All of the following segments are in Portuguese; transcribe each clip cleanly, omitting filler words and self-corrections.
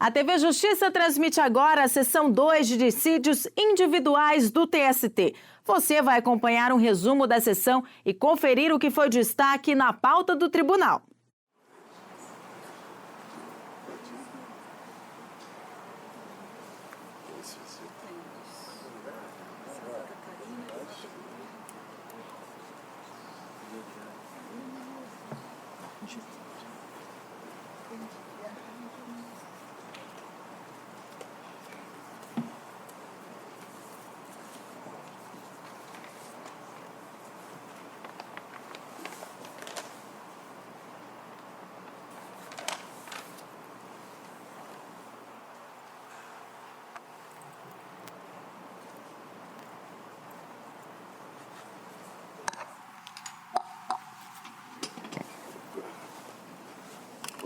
A TV Justiça transmite agora a sessão 2 de dissídios individuais do TST. Você vai acompanhar um resumo da sessão e conferir o que foi destaque na pauta do tribunal.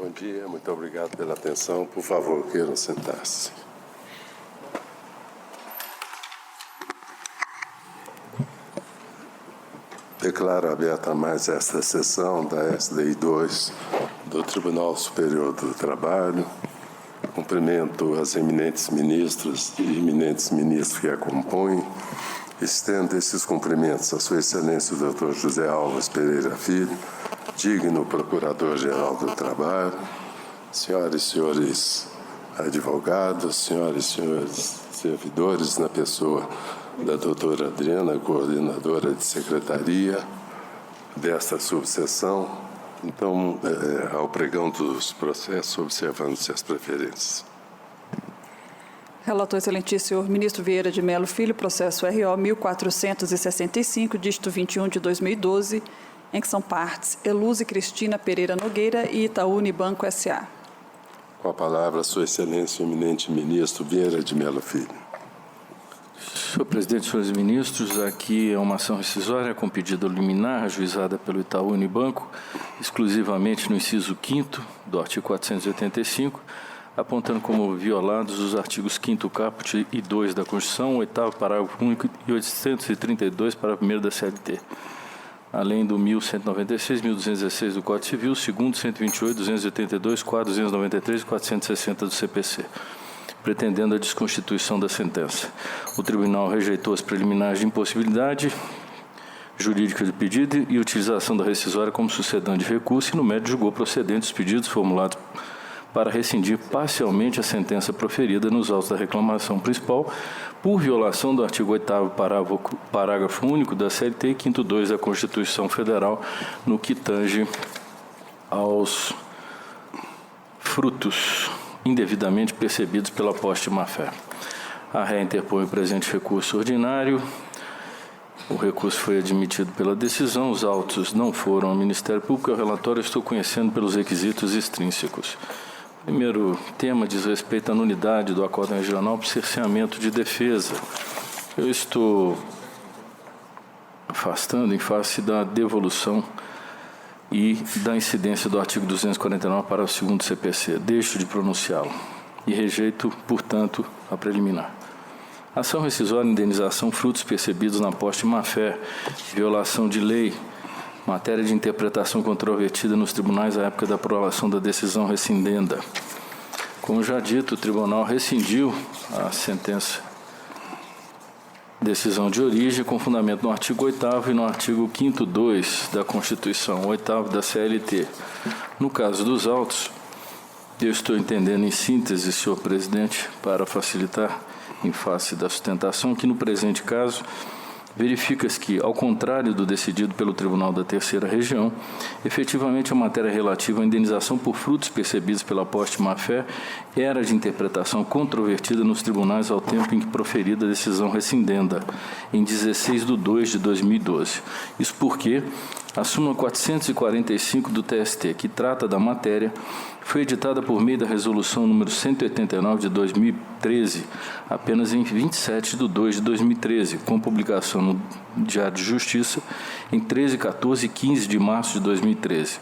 Bom dia, muito obrigado pela atenção. Por favor, queiram sentar-se. Declaro aberta mais esta sessão da SDI 2 do Tribunal Superior do Trabalho. Cumprimento as eminentes ministras e eminentes ministros que a compõem. Estendo esses cumprimentos a Sua Excelência o Dr. José Alves Pereira Filho, digno Procurador-Geral do Trabalho, senhoras e senhores advogados, senhoras e senhores servidores, na pessoa da doutora Adriana, coordenadora de secretaria desta subseção. Então, ao pregão dos processos, observando-se as preferências. Relator excelentíssimo senhor ministro Vieira de Mello Filho, processo RO 1465, dígito 21 de 2012, em que são partes Eluze Cristina Pereira Nogueira e Itaú Unibanco S.A. Com a palavra, Sua Excelência, o eminente ministro Vieira de Mello Filho. Senhor presidente, senhores ministros, aqui é uma ação rescisória com pedido liminar ajuizada pelo Itaú Unibanco, exclusivamente no inciso 5º do artigo 485, apontando como violados os artigos 5º caput e 2 da Constituição, 8º parágrafo único e 832, parágrafo 1º da CLT. Além do 1196, 1216 do Código Civil, segundo 128, 282, 493 e 460 do CPC, pretendendo a desconstituição da sentença. O tribunal rejeitou as preliminares de impossibilidade jurídica do pedido e utilização da rescisória como sucedâneo de recurso e, no mérito, julgou procedentes os pedidos formulados para rescindir parcialmente a sentença proferida nos autos da reclamação principal por violação do artigo 8º parágrafo único da CLT e 5º 2 da Constituição Federal no que tange aos frutos indevidamente percebidos pela posse de má-fé. A ré interpõe o presente recurso ordinário. O recurso foi admitido pela decisão, os autos não foram ao Ministério Público. O relatório estou conhecendo pelos requisitos extrínsecos. O primeiro tema diz respeito à nulidade do Acórdão Regional para cerceamento de defesa. Eu estou afastando em face da devolução e da incidência do artigo 249 para o 2º CPC. Deixo de pronunciá-lo e rejeito, portanto, a preliminar. Ação rescisória, indenização, frutos percebidos na posse de má-fé, violação de lei, matéria de interpretação controvertida nos tribunais à época da aprovação da decisão rescindenda. Como já dito, o tribunal rescindiu a sentença, decisão de origem, com fundamento no artigo 8º e no artigo 5º 2 da Constituição, 8º da CLT. No caso dos autos, eu estou entendendo em síntese, senhor presidente, para facilitar em face da sustentação, que no presente caso verifica-se que, ao contrário do decidido pelo Tribunal da Terceira Região, efetivamente a matéria relativa à indenização por frutos percebidos pela posse de má-fé era de interpretação controvertida nos tribunais ao tempo em que proferida a decisão rescindenda, em 16 de 2 de 2012. Isso porque a súmula 445 do TST, que trata da matéria, foi editada por meio da resolução número 189 de 2013, apenas em 27 de 2 de 2013, com publicação no Diário de Justiça em 13, 14 e 15 de março de 2013.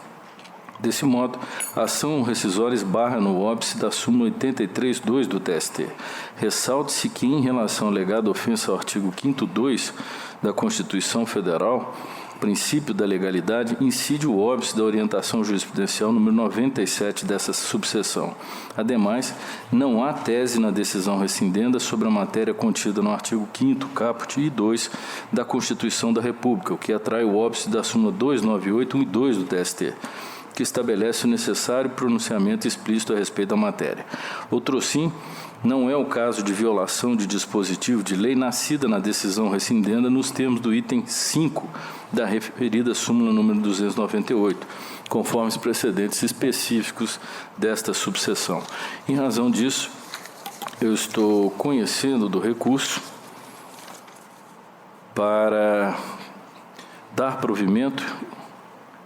Desse modo, a ação rescisória esbarra no óbice da súmula 83.2 do TST. Ressalte-se que, em relação à alegada ofensa ao artigo 5º 2 da Constituição Federal, princípio da legalidade, incide o óbice da orientação jurisprudencial número 97 dessa subseção. Ademais, não há tese na decisão rescindenda sobre a matéria contida no artigo 5º, caput e 2 da Constituição da República, o que atrai o óbice da súmula 298, 1 e 2 do TST, que estabelece o necessário pronunciamento explícito a respeito da matéria. Outrosim, não é o caso de violação de dispositivo de lei nascida na decisão rescindenda nos termos do item 5 da referida súmula número 298, conforme os precedentes específicos desta subseção. Em razão disso, eu estou conhecendo do recurso para dar provimento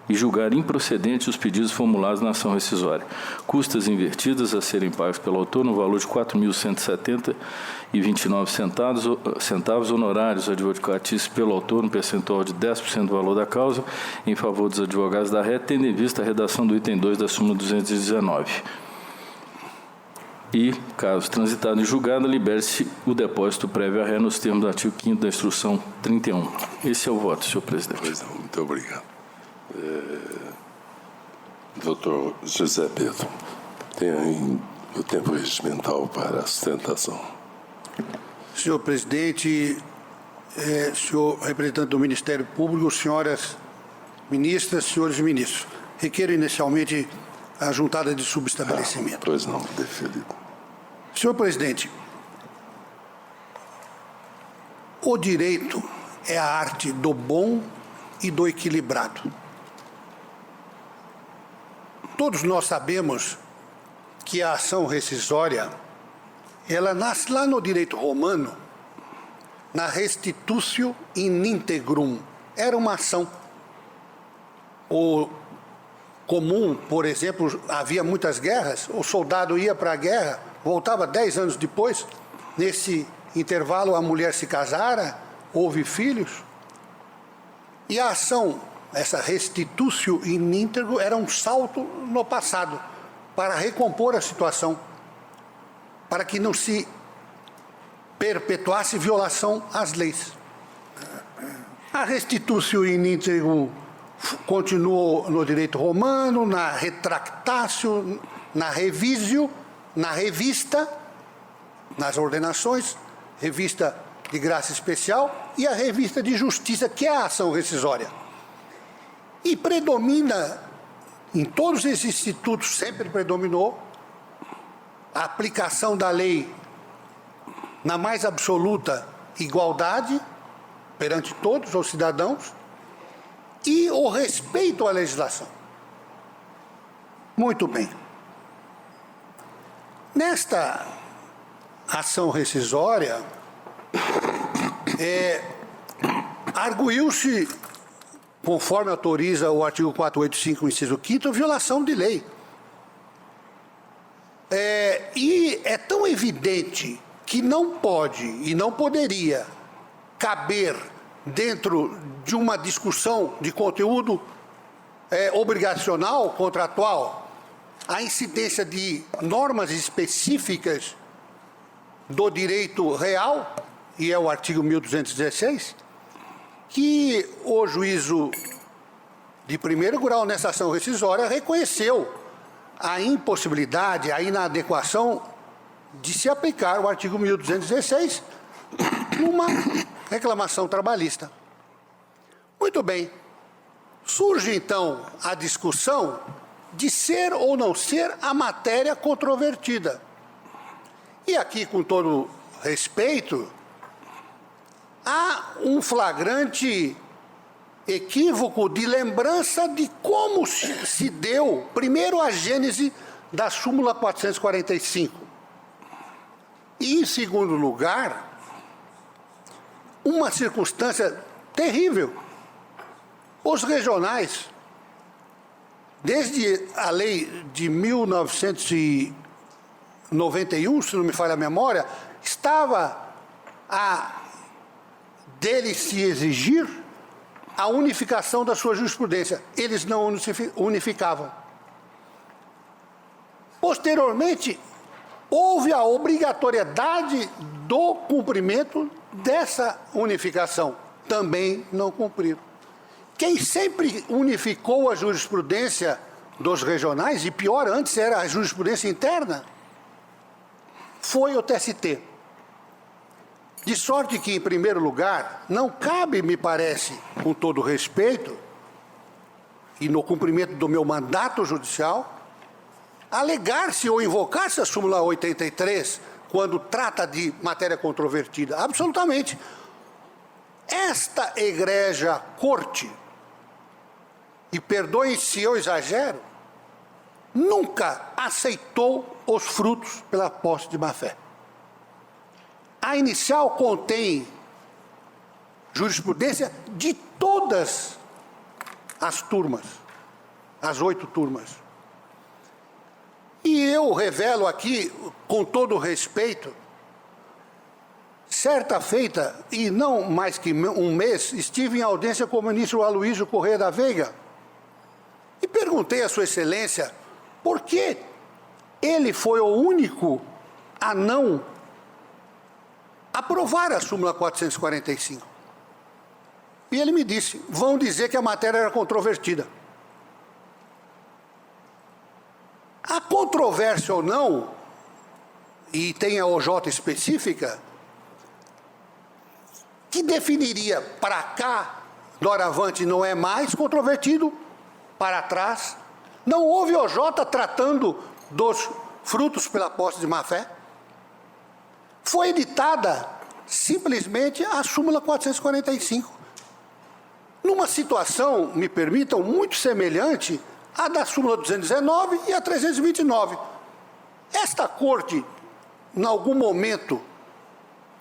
e julgar improcedente os pedidos formulados na ação rescisória. Custas invertidas a serem pagas pelo autor no valor de R$ 4.170,29, honorários advocatícios pelo autor no percentual de 10% do valor da causa, em favor dos advogados da ré, tendo em vista a redação do item 2 da súmula 219. E, caso transitado em julgado, libere-se o depósito prévio à ré nos termos do artigo 5º da instrução 31. Esse é o voto, senhor presidente. Pois não, muito obrigado. Doutor José Pedro, tem aí o tempo regimental para a sustentação. Senhor presidente, senhor representante do Ministério Público, senhoras ministras, senhores ministros, requeiro inicialmente a juntada de subestabelecimento. Pois não, deferido. Senhor presidente, o direito é a arte do bom e do equilibrado. Todos nós sabemos que a ação rescisória, ela nasce lá no direito romano, na restitutio in integrum. Era uma ação. O comum, por exemplo, havia muitas guerras, o soldado ia para a guerra, voltava 10 anos depois, nesse intervalo a mulher se casara, houve filhos, e a ação, essa restitutio in integrum, era um salto no passado, para recompor a situação, para que não se perpetuasse violação às leis. A restitutio in integrum continuou no direito romano, na retractatio, na revisio, na revista, nas ordenações, revista de graça especial e a revista de justiça, que é a ação rescisória. E predomina, em todos esses institutos, sempre predominou a aplicação da lei na mais absoluta igualdade perante todos os cidadãos e o respeito à legislação. Muito bem. Nesta ação rescisória, arguiu-se, conforme autoriza o artigo 485, inciso 5º, violação de lei. E é tão evidente que não pode e não poderia caber dentro de uma discussão de conteúdo obrigacional, contratual, a incidência de normas específicas do direito real, e é o artigo 1216, que o juízo de primeiro grau nessa ação rescisória reconheceu a impossibilidade, a inadequação de se aplicar o artigo 1216 numa reclamação trabalhista. Muito bem. Surge, então, a discussão de ser ou não ser a matéria controvertida. E aqui, com todo respeito, há um flagrante equívoco de lembrança de como se deu, primeiro, a gênese da súmula 445. E, em segundo lugar, uma circunstância terrível. Os regionais, desde a lei de 1991, se não me falha a memória, estava dele se exigir a unificação da sua jurisprudência. Eles não unificavam. Posteriormente, houve a obrigatoriedade do cumprimento dessa unificação. Também não cumpriram. quem sempre unificou a jurisprudência dos regionais, e pior, antes era a jurisprudência interna, foi o TST. De sorte que, em primeiro lugar, não cabe, me parece, com todo respeito, e no cumprimento do meu mandato judicial, alegar-se ou invocar-se a súmula 83 quando trata de matéria controvertida. Absolutamente. Esta egrégia corte, e perdoem se eu exagero, nunca aceitou os frutos pela posse de má-fé. A inicial contém jurisprudência de todas as turmas, as 8 turmas. E eu revelo aqui, com todo respeito, certa feita, e não mais que um mês, estive em audiência com o ministro Aloysio Corrêa da Veiga e perguntei a Sua Excelência por que ele foi o único a não aprovar a súmula 445. E ele me disse, vão dizer que a matéria era controvertida. A controvérsia ou não, e tem a OJ específica, que definiria para cá, doravante não é mais controvertido, para trás, não houve OJ tratando dos frutos pela posse de má-fé. Foi editada simplesmente a súmula 445. Numa situação, me permitam, muito semelhante à da súmula 219 e a 329. Esta corte, em algum momento,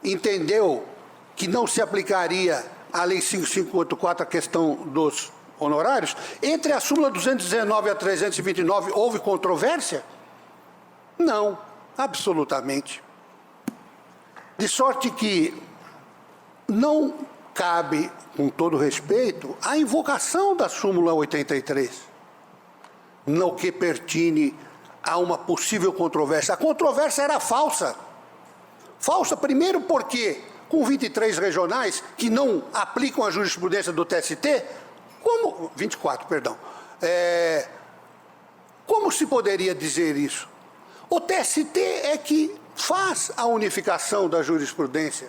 entendeu que não se aplicaria a Lei 5584, a questão dos honorários. Entre a súmula 219 e a 329, houve controvérsia? Não, absolutamente. De sorte que não cabe, com todo respeito, a invocação da súmula 83, no que pertine a uma possível controvérsia. A controvérsia era falsa. Falsa, primeiro porque, com 23 regionais que não aplicam a jurisprudência do TST, como... 24, perdão. Como se poderia dizer isso? O TST é que faz a unificação da jurisprudência.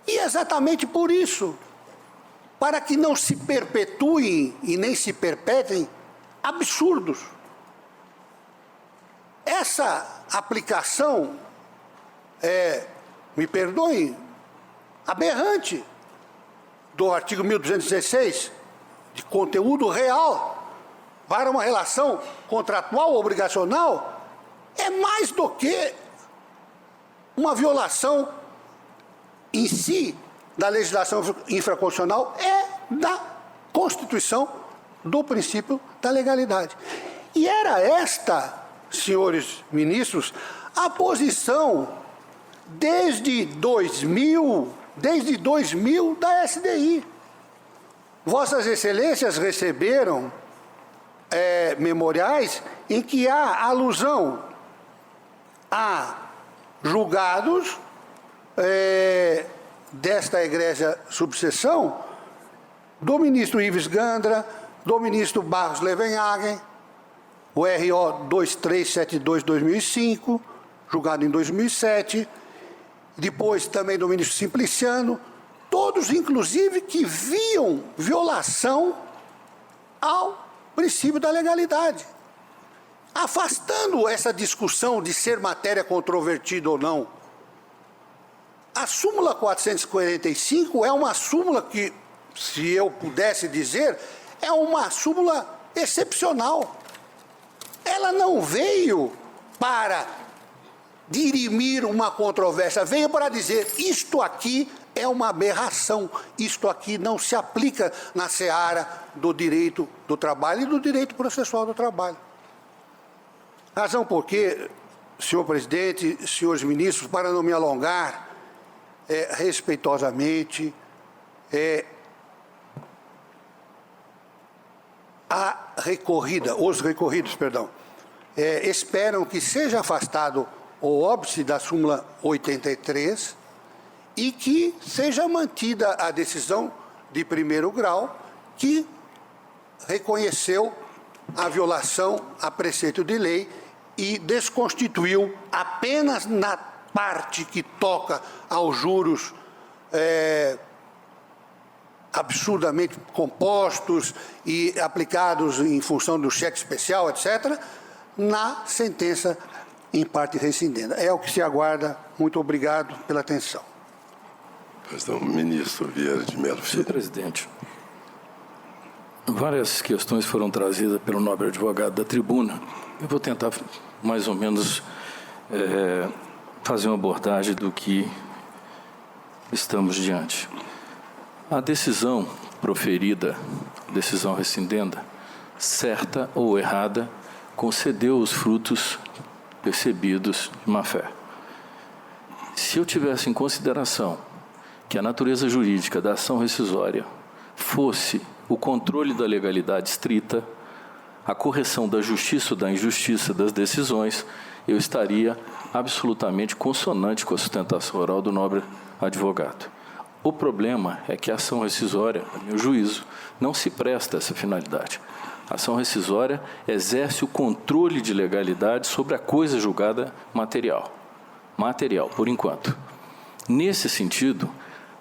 E exatamente por isso, para que não se perpetuem e nem se perpetrem absurdos. Essa aplicação me perdoem, aberrante do artigo 1216, de conteúdo real, para uma relação contratual obrigacional, é mais do que uma violação em si da legislação infraconstitucional, é da Constituição, do princípio da legalidade. E era esta, senhores ministros, a posição desde 2000 da SDI. Vossas Excelências receberam memoriais em que há alusão a julgados desta egrégia subseção do ministro Ives Gandra, do ministro Barros Levenhagen, o RO 2372/2005, julgado em 2007, depois também do ministro Simpliciano, todos, inclusive, que viam violação ao princípio da legalidade. Afastando essa discussão de ser matéria controvertida ou não, a súmula 445 é uma súmula que, se eu pudesse dizer, é uma súmula excepcional. Ela não veio para dirimir uma controvérsia, veio para dizer, isto aqui é uma aberração, isto aqui não se aplica na seara do direito do trabalho e do direito processual do trabalho. Razão porque, senhor presidente, senhores ministros, para não me alongar, respeitosamente, os recorridos, esperam que seja afastado o óbice da súmula 83 e que seja mantida a decisão de primeiro grau que reconheceu a violação a preceito de lei e desconstituiu apenas na parte que toca aos juros absurdamente compostos e aplicados em função do cheque especial, etc., na sentença em parte rescindida. É o que se aguarda. Muito obrigado pela atenção. Pois não, ministro Vieira de Mello Filho. Senhor presidente, várias questões foram trazidas pelo nobre advogado da tribuna. Eu vou tentar, mais ou menos, fazer uma abordagem do que estamos diante. A decisão proferida, decisão rescindenda, certa ou errada, concedeu os frutos percebidos de má-fé. Se eu tivesse em consideração que a natureza jurídica da ação rescisória fosse o controle da legalidade estrita, a correção da justiça ou da injustiça das decisões, eu estaria absolutamente consonante com a sustentação oral do nobre advogado. O problema é que a ação rescisória, a meu juízo, não se presta a essa finalidade. A ação rescisória exerce o controle de legalidade sobre a coisa julgada material. Material, por enquanto. Nesse sentido,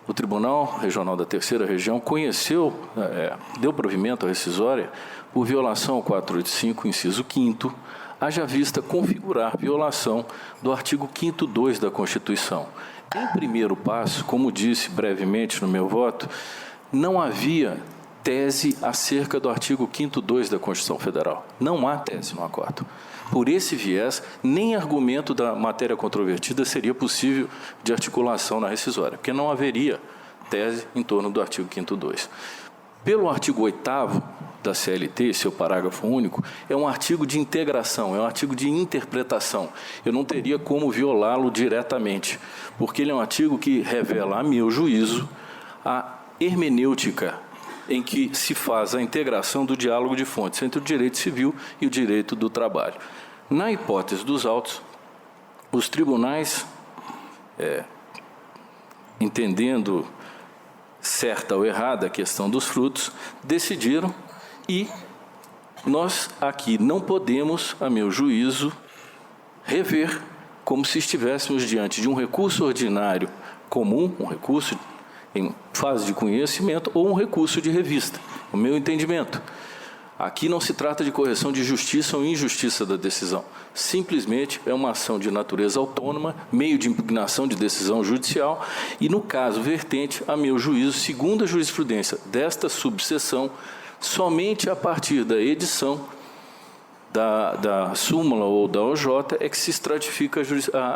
o Tribunal Regional da Terceira Região deu provimento à rescisória por violação ao 485, inciso 5º, haja vista configurar violação do artigo 5º-2 da Constituição. Em primeiro passo, como disse brevemente no meu voto, não havia tese acerca do artigo 5º-2 da Constituição Federal. Não há tese no acordo. Por esse viés, nem argumento da matéria controvertida seria possível de articulação na rescisória, porque não haveria tese em torno do artigo 5º-2. Pelo artigo 8º da CLT, seu parágrafo único, é um artigo de integração, é um artigo de interpretação. Eu não teria como violá-lo diretamente, porque ele é um artigo que revela, a meu juízo, a hermenêutica em que se faz a integração do diálogo de fontes entre o direito civil e o direito do trabalho. Na hipótese dos autos, os tribunais, entendendo certa ou errada a questão dos frutos, decidiram e nós aqui não podemos, a meu juízo, rever como se estivéssemos diante de um recurso ordinário comum, um recurso em fase de conhecimento ou um recurso de revista, o meu entendimento. Aqui não se trata de correção de justiça ou injustiça da decisão. Simplesmente é uma ação de natureza autônoma, meio de impugnação de decisão judicial e, no caso vertente, a meu juízo, segundo a jurisprudência desta subseção, somente a partir da edição da súmula ou da OJ é que se estratifica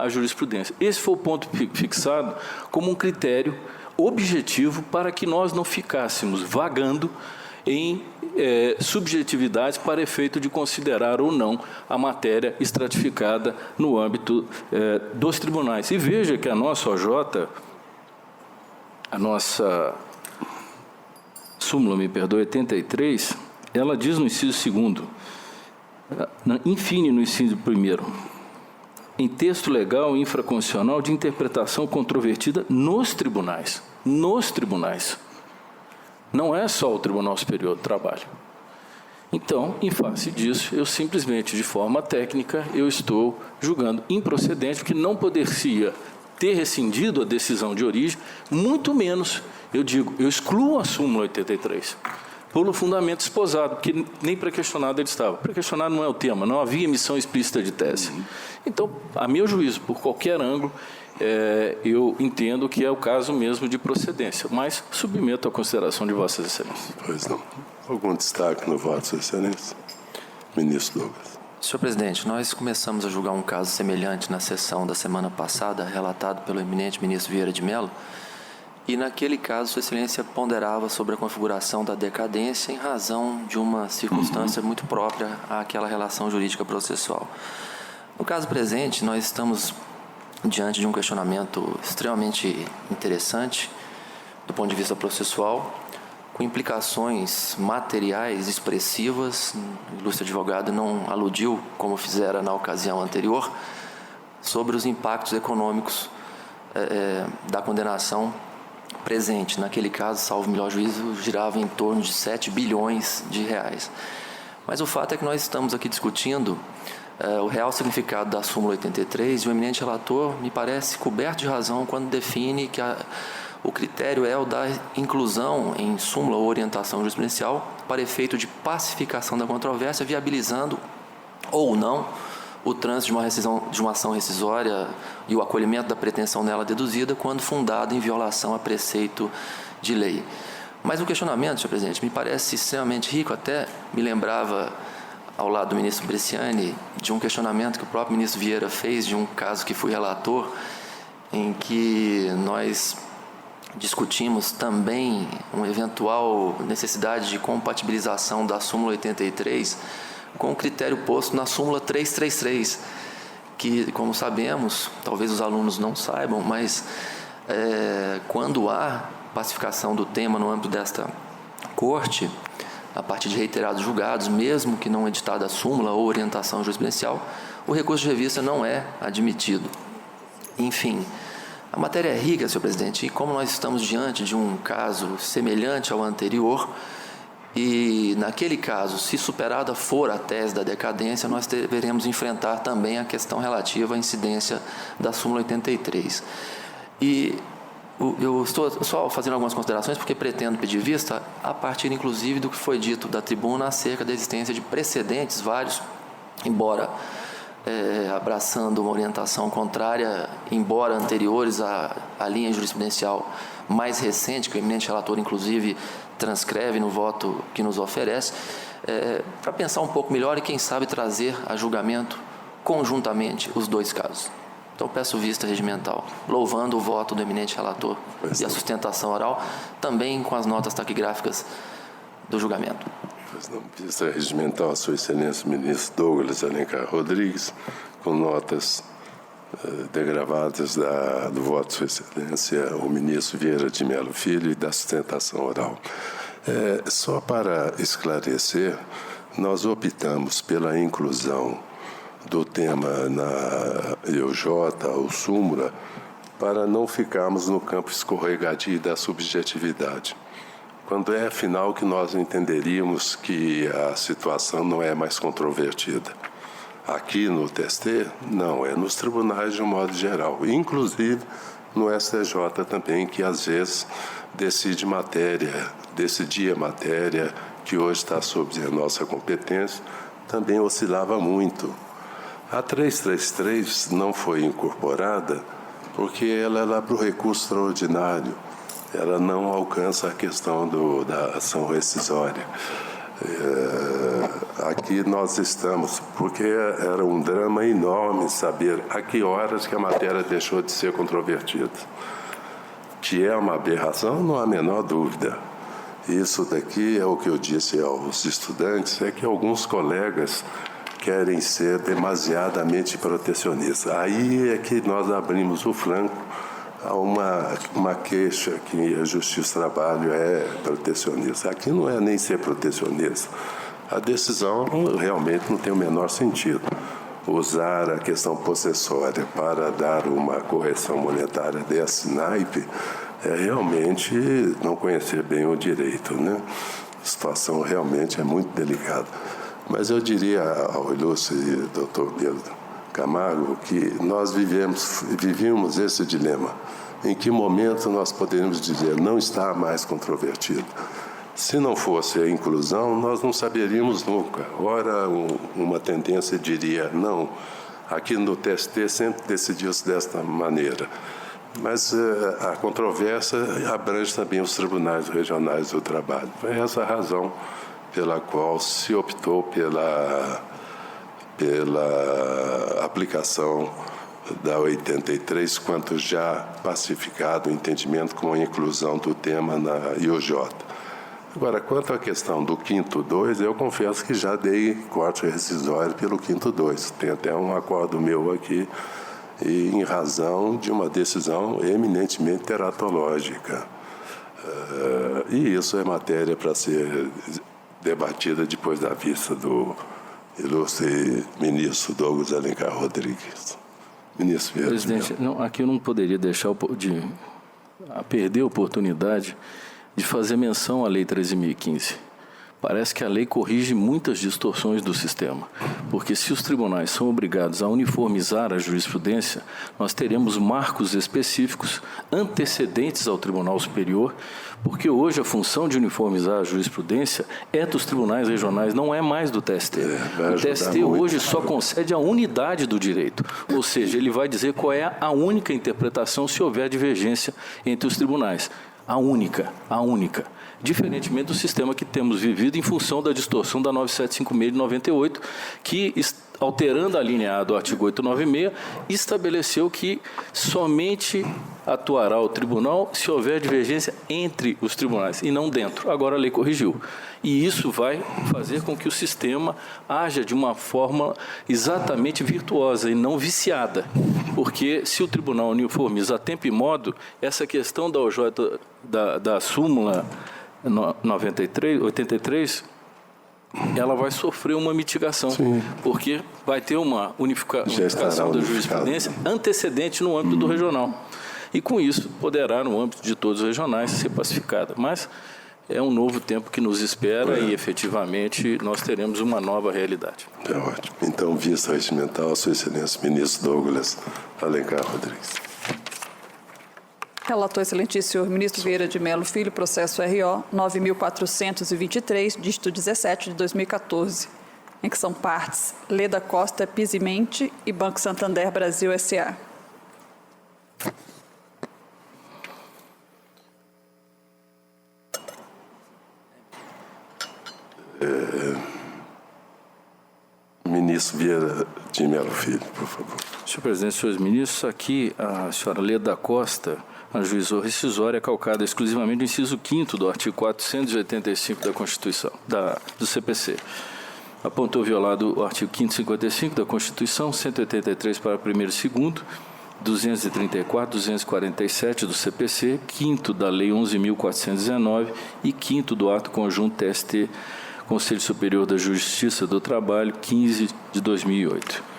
a jurisprudência. Esse foi o ponto fixado como um critério objetivo para que nós não ficássemos vagando em subjetividades para efeito de considerar ou não a matéria estratificada no âmbito dos tribunais. E veja que a nossa OJ, a nossa súmula, 83, ela diz no inciso 2º, infine no inciso 1º, em texto legal infraconstitucional de interpretação controvertida nos tribunais. Nos tribunais. Não é só o Tribunal Superior do Trabalho. Então, em face disso, eu simplesmente, de forma técnica, eu estou julgando improcedente, porque não poderia ter rescindido a decisão de origem, muito menos, eu excluo a súmula 83, pelo fundamento esposado, porque nem pré-questionado ele estava. Pré-questionado não é o tema, não havia emissão explícita de tese. Então, a meu juízo, por qualquer ângulo, eu entendo que é o caso mesmo de procedência, mas submeto à consideração de Vossas Excelências. Pois não. Algum destaque no voto, Sua Excelência? Ministro Douglas. Senhor presidente, nós começamos a julgar um caso semelhante na sessão da semana passada, relatado pelo eminente ministro Vieira de Mello, e naquele caso Sua Excelência ponderava sobre a configuração da decadência em razão de uma circunstância muito própria àquela relação jurídica processual. No caso presente, nós estamos diante de um questionamento extremamente interessante do ponto de vista processual, com implicações materiais expressivas. O ilustre advogado não aludiu, como fizera na ocasião anterior, sobre os impactos econômicos da condenação presente. Naquele caso, salvo o melhor juízo, girava em torno de 7 bilhões de reais. Mas o fato é que nós estamos aqui discutindo o real significado da súmula 83 e o eminente relator me parece coberto de razão quando define que o critério é o da inclusão em súmula ou orientação jurisprudencial para efeito de pacificação da controvérsia, viabilizando ou não o trânsito de uma ação rescisória e o acolhimento da pretensão nela deduzida quando fundada em violação a preceito de lei. Mas o questionamento, senhor presidente, me parece extremamente rico, até me lembrava, ao lado do ministro Bresciani, de um questionamento que o próprio ministro Vieira fez de um caso que fui relator, em que nós discutimos também uma eventual necessidade de compatibilização da súmula 83 com o critério posto na súmula 333, que, como sabemos, talvez os alunos não saibam, mas quando há pacificação do tema no âmbito desta corte, a partir de reiterados julgados, mesmo que não editada a súmula ou orientação jurisprudencial, o recurso de revista não é admitido. Enfim, a matéria é rica, senhor presidente, e como nós estamos diante de um caso semelhante ao anterior, e naquele caso, se superada for a tese da decadência, nós deveremos enfrentar também a questão relativa à incidência da súmula 83. E eu estou só fazendo algumas considerações porque pretendo pedir vista a partir, inclusive, do que foi dito da tribuna acerca da existência de precedentes vários, embora abraçando uma orientação contrária, embora anteriores à linha jurisprudencial mais recente, que o eminente relator, inclusive, transcreve no voto que nos oferece, para pensar um pouco melhor e, quem sabe, trazer a julgamento conjuntamente os dois casos. Então, peço vista regimental, louvando o voto do eminente relator e a sustentação oral, também com as notas taquigráficas do julgamento. Pois não, vista regimental, Sua Excelência, ministro Douglas Alencar Rodrigues, com notas degravadas do voto de Sua Excelência, o ministro Vieira de Mello Filho, e da sustentação oral. Só para esclarecer, nós optamos pela inclusão do tema na EUJ ou súmula para não ficarmos no campo escorregadio da subjetividade. Quando é, afinal, que nós entenderíamos que a situação não é mais controvertida. Aqui no TST, não, é nos tribunais de um modo geral, inclusive no STJ também, que às vezes decidia matéria que hoje está sob a nossa competência, também oscilava muito. A 333 não foi incorporada porque ela é lá para o recurso extraordinário. Ela não alcança a questão da ação rescisória. Aqui nós estamos, porque era um drama enorme saber a que horas que a matéria deixou de ser controvertida. Que é uma aberração, não há a menor dúvida. Isso daqui é o que eu disse aos estudantes, é que alguns colegas querem ser demasiadamente protecionistas. Aí é que nós abrimos o flanco a uma queixa que a Justiça do Trabalho é protecionista. Aqui não é nem ser protecionista. A decisão realmente não tem o menor sentido. Usar a questão possessória para dar uma correção monetária desse naipe é realmente não conhecer bem o direito, né? A situação realmente é muito delicada. Mas eu diria ao ilustre doutor Pedro Camargo que nós vivíamos esse dilema. Em que momento nós poderíamos dizer não está mais controvertido? Se não fosse a inclusão, nós não saberíamos nunca. Ora, uma tendência diria não, aqui no TST sempre decidiu-se desta maneira. Mas a controvérsia abrange também os tribunais regionais do trabalho. Foi essa a razão pela qual se optou pela aplicação da 83, quanto já pacificado o entendimento com a inclusão do tema na IOJ. Agora, quanto à questão do quinto 2, eu confesso que já dei corte rescisório pelo quinto 2. Tem até um acordo meu aqui, e em razão de uma decisão eminentemente teratológica. E isso é matéria para ser debatida depois da vista do ilustre ministro Douglas Alencar Rodrigues. Ministro Vieira. Presidente, não, aqui eu não poderia deixar de a perder a oportunidade de fazer menção à Lei 13.015. Parece que a lei corrige muitas distorções do sistema, porque se os tribunais são obrigados a uniformizar a jurisprudência, nós teremos marcos específicos antecedentes ao Tribunal Superior, porque hoje a função de uniformizar a jurisprudência é dos tribunais regionais, não é mais do TST. O TST hoje só concede a unidade do direito, ou seja, ele vai dizer qual é a única interpretação se houver divergência entre os tribunais. A única. Diferentemente do sistema que temos vivido em função da distorção da 9756 de 98, que, alterando a linha A do artigo 896, estabeleceu que somente atuará o tribunal se houver divergência entre os tribunais e não dentro. Agora a lei corrigiu. E isso vai fazer com que o sistema haja de uma forma exatamente virtuosa e não viciada. Porque se o tribunal uniformiza a tempo e modo, essa questão da OJ, da súmula 83, ela vai sofrer uma mitigação, porque vai ter uma unificação da jurisprudência antecedente no âmbito do regional. E com isso poderá, no âmbito de todos os regionais, ser pacificada. Mas é um novo tempo que nos espera e, efetivamente, nós teremos uma nova realidade. É ótimo. Então, vista regimental, Sua Excelência, Ministro Douglas Alencar Rodrigues. Relator excelentíssimo senhor ministro Vieira de Mello Filho, processo RO 9.423, dígito 17 de 2014, em que são partes Leda Costa Pisimente e Banco Santander Brasil S.A. Ministro Vieira de Mello Filho, por favor. Senhor presidente, senhores ministros, aqui a senhora Leda Costa ajuizou rescisória calcada exclusivamente do inciso 5º do artigo 485 da Constituição, do CPC. Apontou violado o artigo 555 da Constituição, 183 para 1º e 2º, 234, 247 do CPC, 5º da Lei 11.419 e 5º do ato conjunto TST, Conselho Superior da Justiça do Trabalho, 15 de 2008.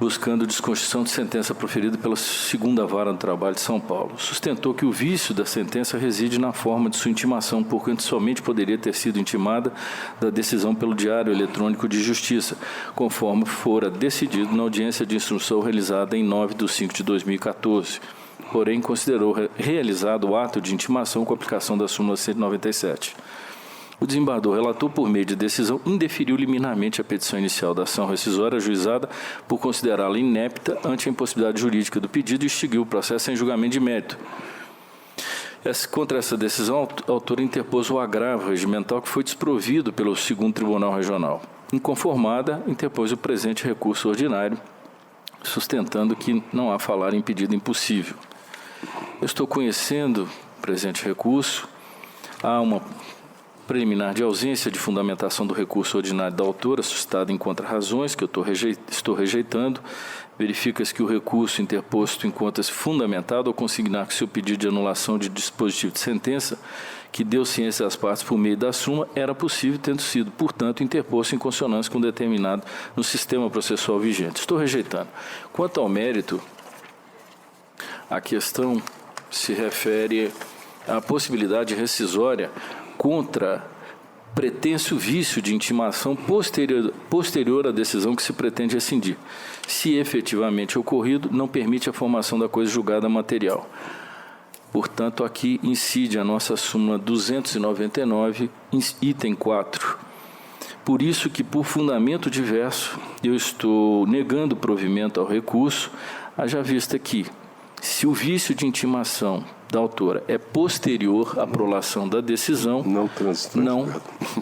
Buscando desconstituição de sentença proferida pela 2ª Vara do Trabalho de São Paulo. Sustentou que o vício da sentença reside na forma de sua intimação, porquanto somente poderia ter sido intimada da decisão pelo Diário Eletrônico de Justiça, conforme fora decidido na audiência de instrução realizada em 9 de 5 de 2014. Porém, considerou realizado o ato de intimação com a aplicação da súmula 197. O desembargador relator, por meio de decisão, indeferiu liminarmente a petição inicial da ação rescisória ajuizada por considerá-la inepta ante a impossibilidade jurídica do pedido e extinguiu o processo sem julgamento de mérito. Contra essa decisão, a autora interpôs o agravo regimental que foi desprovido pelo 2º Tribunal Regional. Inconformada, interpôs o presente recurso ordinário, sustentando que não há falar em pedido impossível. Eu estou conhecendo o presente recurso. Há uma preliminar de ausência de fundamentação do recurso ordinário da autora, suscitado em contra-razões, que eu estou rejeitando. Verifica-se que o recurso interposto encontra-se fundamentado ao consignar que seu pedido de anulação de dispositivo de sentença, que deu ciência às partes por meio da súmula, era possível, tendo sido, portanto, interposto em consonância com o determinado no sistema processual vigente. Estou rejeitando. Quanto ao mérito, a questão se refere à possibilidade rescisória contra pretenso vício de intimação posterior à decisão que se pretende rescindir, se efetivamente ocorrido, não permite a formação da coisa julgada material. Portanto, aqui incide a nossa súmula 299, item 4. Por isso que, por fundamento diverso, eu estou negando provimento ao recurso, haja vista que, se o vício de intimação da autora é posterior à prolação da decisão, não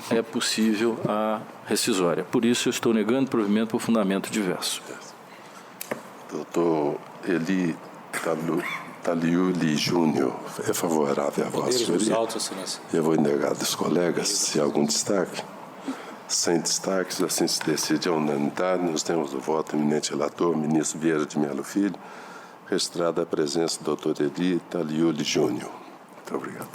é possível a rescisória. Por isso, eu estou negando provimento por fundamento diverso. Doutor Eli Taliuli Júnior, é favorável à vossa senhoria? Eu vou negar dos colegas, se há algum destaque. Sem destaques, assim se decide a unanimidade. Nós temos o voto do eminente relator, ministro Vieira de Mello Filho, registrada a presença do Dr. Eli Taliuli Júnior. Muito obrigado.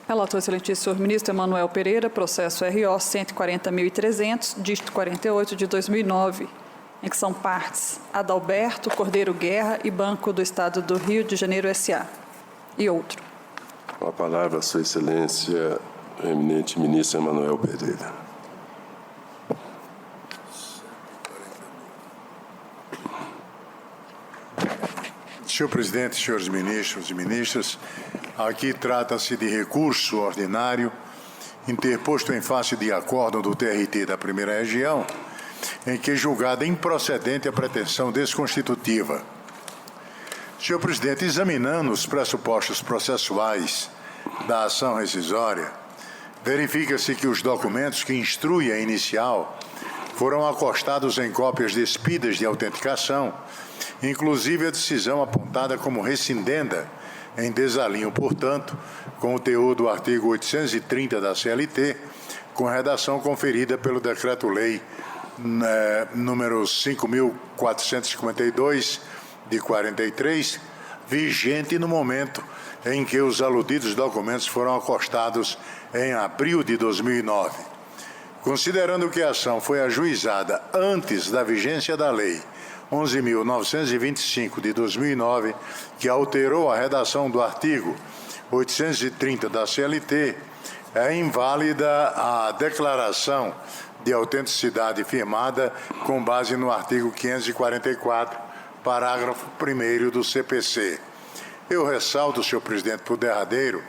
Relator excelentíssimo senhor ministro Emanuel Pereira, processo RO 140.300, dígito 48 de 2009, em que são partes Adalberto Cordeiro Guerra e Banco do Estado do Rio de Janeiro S.A. e outro. Com a palavra, Sua Excelência, o eminente ministro Emanuel Pereira. Senhor presidente, senhores ministros e ministras, aqui trata-se de recurso ordinário interposto em face de acórdão do TRT da Primeira Região, em que é julgada improcedente a pretensão desconstitutiva. Senhor presidente, examinando os pressupostos processuais da ação rescisória, verifica-se que os documentos que instruem a inicial foram acostados em cópias despidas de autenticação, inclusive a decisão apontada como rescindenda, em desalinho, portanto, com o teor do artigo 830 da CLT, com redação conferida pelo Decreto-Lei número 5.452, de 43, vigente no momento em que os aludidos documentos foram acostados em abril de 2009. Considerando que a ação foi ajuizada antes da vigência da Lei 11.925 de 2009, que alterou a redação do artigo 830 da CLT, é inválida a declaração de autenticidade firmada com base no artigo 544, parágrafo 1º do CPC. Eu ressalto, senhor presidente, por derradeiro,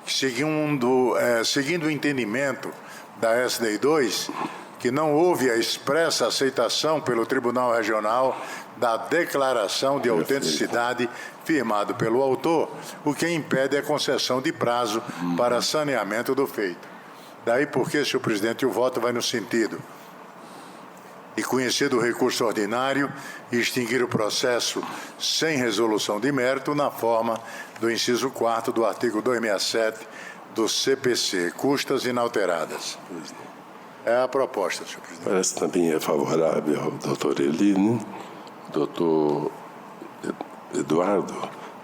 que seguindo o entendimento da SDI 2, que não houve a expressa aceitação pelo Tribunal Regional da declaração de autenticidade firmado pelo autor, o que impede a concessão de prazo para saneamento do feito. Daí porque, senhor presidente, o voto vai no sentido de conhecer do recurso ordinário e extinguir o processo sem resolução de mérito na forma do inciso 4º do artigo 267 do CPC, custas inalteradas. É a proposta, senhor presidente. Parece também é favorável ao doutor Eline. Doutor Eduardo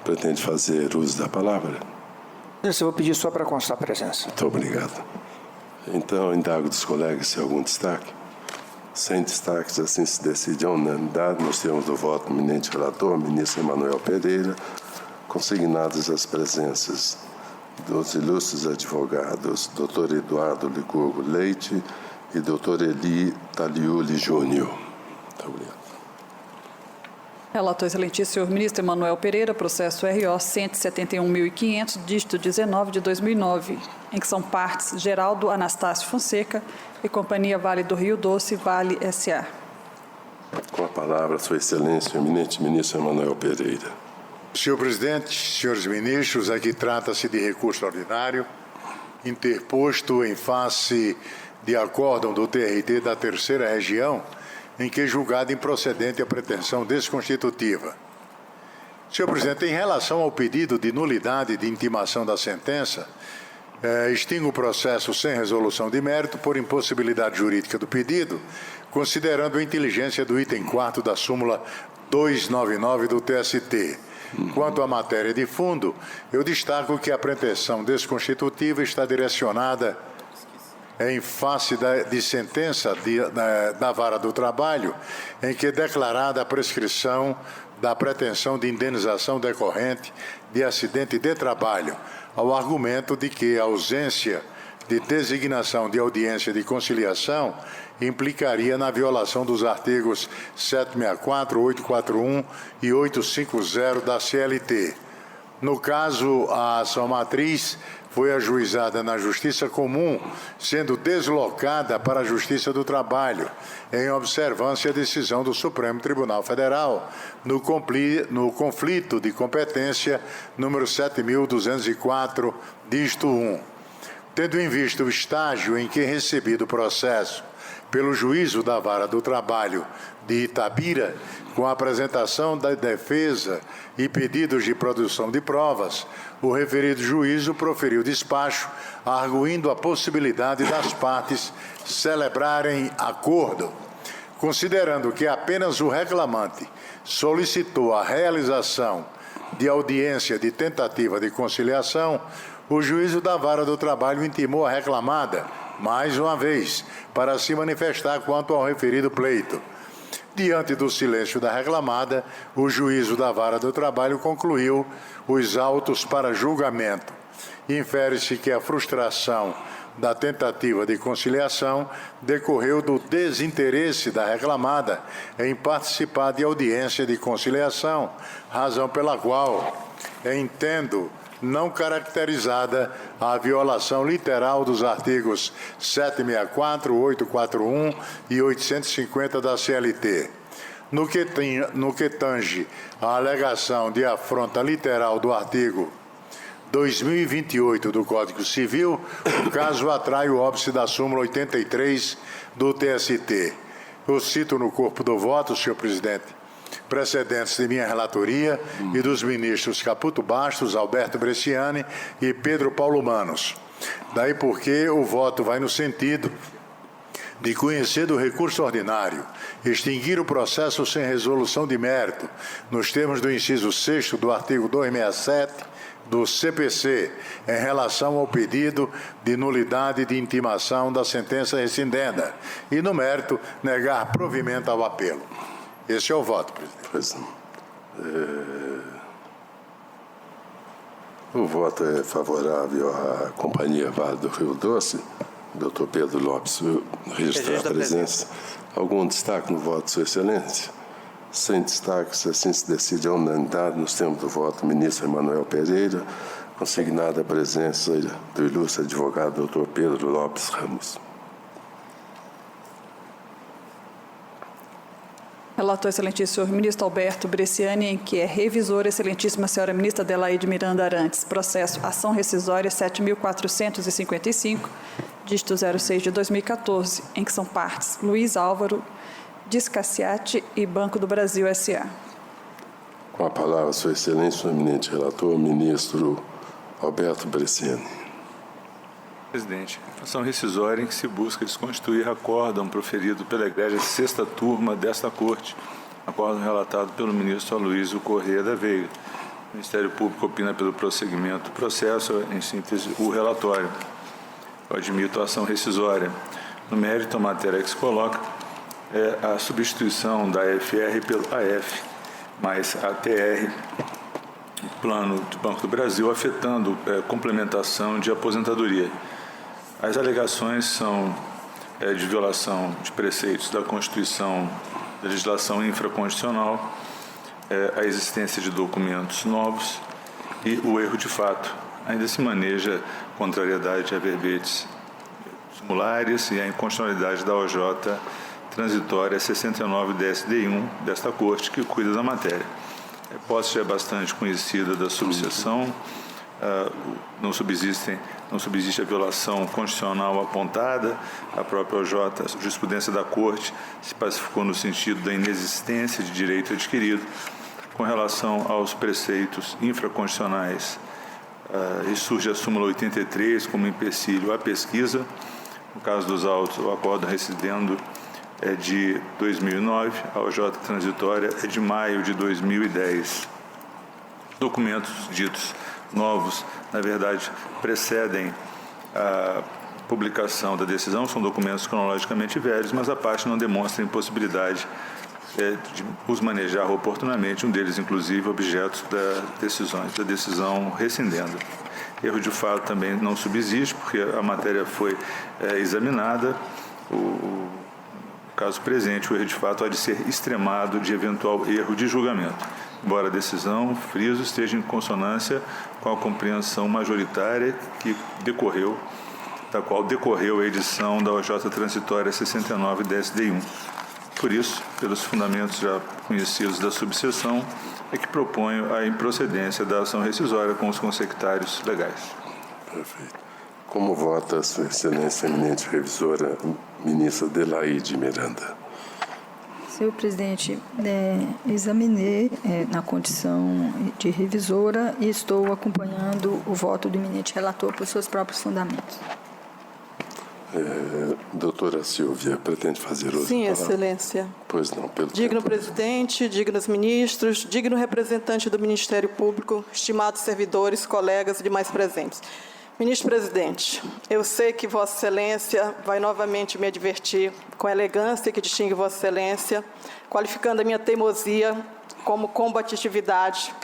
pretende fazer uso da palavra? Eu vou pedir só para constar a presença. Muito obrigado. Então, indago dos colegas se há algum destaque. Sem destaques, assim se decide a unanimidade, nos termos do voto do eminente relator, ministro Emanuel Pereira, consignadas as presenças dos ilustres advogados doutor Eduardo Licurgo Leite e doutor Eli Taliuli Júnior. Muito obrigado. Relator excelentíssimo, senhor ministro Emanuel Pereira, processo RO 171.500, dígito 19 de 2009, em que são partes Geraldo Anastácio Fonseca e Companhia Vale do Rio Doce, Vale S.A. Com a palavra, sua excelência, o eminente ministro Emanuel Pereira. Senhor presidente, senhores ministros, aqui trata-se de recurso ordinário interposto em face de acórdão do TRT da Terceira Região, em que é julgada improcedente a pretensão desconstitutiva. Senhor presidente, em relação ao pedido de nulidade de intimação da sentença, extingo o processo sem resolução de mérito por impossibilidade jurídica do pedido, considerando a inteligência do item 4º da súmula 299 do TST. Quanto à matéria de fundo, eu destaco que a pretensão desconstitutiva está direcionada em face de sentença da Vara do Trabalho, em que é declarada a prescrição da pretensão de indenização decorrente de acidente de trabalho, ao argumento de que a ausência de designação de audiência de conciliação implicaria na violação dos artigos 764, 841 e 850 da CLT. No caso, a ação matriz foi ajuizada na Justiça Comum, sendo deslocada para a Justiça do Trabalho, em observância à decisão do Supremo Tribunal Federal, no conflito de competência número 7.204, dígito 1. Tendo em vista o estágio em que é recebido o processo pelo juízo da Vara do Trabalho de Itabira, com a apresentação da defesa e pedidos de produção de provas, o referido juízo proferiu despacho, arguindo a possibilidade das partes celebrarem acordo. Considerando que apenas o reclamante solicitou a realização de audiência de tentativa de conciliação, o juízo da Vara do Trabalho intimou a reclamada, mais uma vez, para se manifestar quanto ao referido pleito. Diante do silêncio da reclamada, o juízo da Vara do Trabalho concluiu os autos para julgamento. Infere-se que a frustração da tentativa de conciliação decorreu do desinteresse da reclamada em participar de audiência de conciliação, razão pela qual entendo não caracterizada a violação literal dos artigos 764, 841 e 850 da CLT. No que tange à alegação de afronta literal do artigo 2028 do Código Civil, o caso atrai o óbice da súmula 83 do TST. Eu cito no corpo do voto, senhor presidente, precedentes de minha relatoria e dos ministros Caputo Bastos, Alberto Bresciani e Pedro Paulo Manos. Daí porque o voto vai no sentido de conhecer do recurso ordinário, extinguir o processo sem resolução de mérito, nos termos do inciso 6º do artigo 267 do CPC, em relação ao pedido de nulidade de intimação da sentença rescindenda, e, no mérito, negar provimento ao apelo. Esse é o voto, presidente. Pois não. O voto é favorável à Companhia Vale do Rio Doce. Doutor Pedro Lopes, registrar a presença. Algum destaque no voto, Sua Excelência? Sem destaque, se assim se decide a unanimidade, nos termos do voto, ministro Emanuel Pereira, consignada a presença do ilustre advogado doutor Pedro Lopes Ramos. Relator, excelentíssimo senhor ministro Alberto Bresciani, em que é revisora, excelentíssima senhora ministra Adelaide Miranda Arantes, processo ação rescisória 7.455, dígito 06 de 2014, em que são partes Luiz Álvaro Discassiati e Banco do Brasil S.A. Com a palavra, Sua Excelência, o eminente relator, ministro Alberto Bresciani. Presidente, ação rescisória em que se busca desconstituir acórdão proferido pela Igreja Sexta Turma desta Corte, acórdão relatado pelo ministro Aloysio Corrêa da Veiga. O Ministério Público opina pelo prosseguimento do processo, em síntese, o relatório. Eu admito a ação rescisória. No mérito, a matéria que se coloca é a substituição da AFR pelo AF, mais a TR, plano do Banco do Brasil, afetando complementação de aposentadoria. As alegações são de violação de preceitos da Constituição, da legislação infraconstitucional, a existência de documentos novos e o erro de fato. Ainda se maneja contrariedade a verbetes simulares e a inconstitucionalidade da OJ transitória 69 DSD1 desta Corte, que cuida da matéria. A posse já é bastante conhecida da subseção, não subsiste a violação constitucional apontada, a própria OJ, a jurisprudência da Corte, se pacificou no sentido da inexistência de direito adquirido. Com relação aos preceitos infraconstitucionais, e surge a súmula 83 como empecilho à pesquisa. No caso dos autos, o acórdão rescindendo é de 2009, a OJ transitória é de maio de 2010. Documentos ditos novos, na verdade, precedem a publicação da decisão, são documentos cronologicamente velhos, mas a parte não demonstra impossibilidade de os manejar oportunamente, um deles, inclusive, objetos da decisão rescindendo. Erro de fato também não subsiste, porque a matéria foi examinada. No caso presente, o erro de fato há de ser extremado de eventual erro de julgamento, embora a decisão, friso, esteja em consonância com a compreensão majoritária da qual decorreu a edição da OJ transitória 69 DSD1. Por isso, pelos fundamentos já conhecidos da subseção, é que proponho a improcedência da ação rescisória com os consectários legais. Perfeito. Como vota Sua Excelência eminente revisora, ministra Adelaide Miranda? Senhor presidente, examinei na condição de revisora e estou acompanhando o voto do eminente relator por seus próprios fundamentos. Doutora Silvia, pretende fazer uso? Sim, Excelência. Pois não, pelo Digno tempo. presidente, dignos ministros, digno representante do Ministério Público, estimados servidores, colegas e demais presentes. Ministro-presidente, eu sei que Vossa Excelência vai novamente me advertir com a elegância que distingue Vossa Excelência, qualificando a minha teimosia como combatividade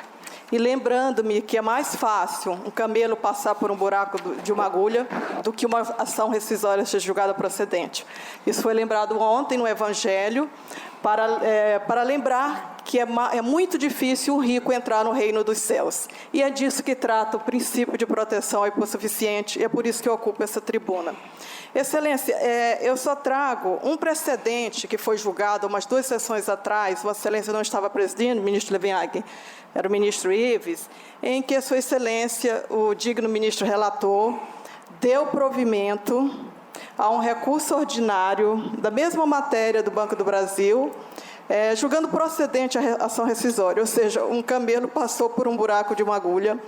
e lembrando-me que é mais fácil um camelo passar por um buraco de uma agulha do que uma ação rescisória ser julgada procedente. Isso foi lembrado ontem no Evangelho para lembrar que é muito difícil o rico entrar no reino dos céus. E é disso que trata o princípio de proteção ao hipossuficiente, e é por isso que eu ocupo essa tribuna. Excelência, eu só trago um precedente que foi julgado umas 2 sessões atrás, Vossa Excelência não estava presidindo, ministro Levenhagen, era o ministro Ives, em que Sua Excelência, o digno ministro relator, deu provimento a um recurso ordinário da mesma matéria do Banco do Brasil, julgando procedente a ação rescisória, ou seja, um camelo passou por um buraco de uma agulha.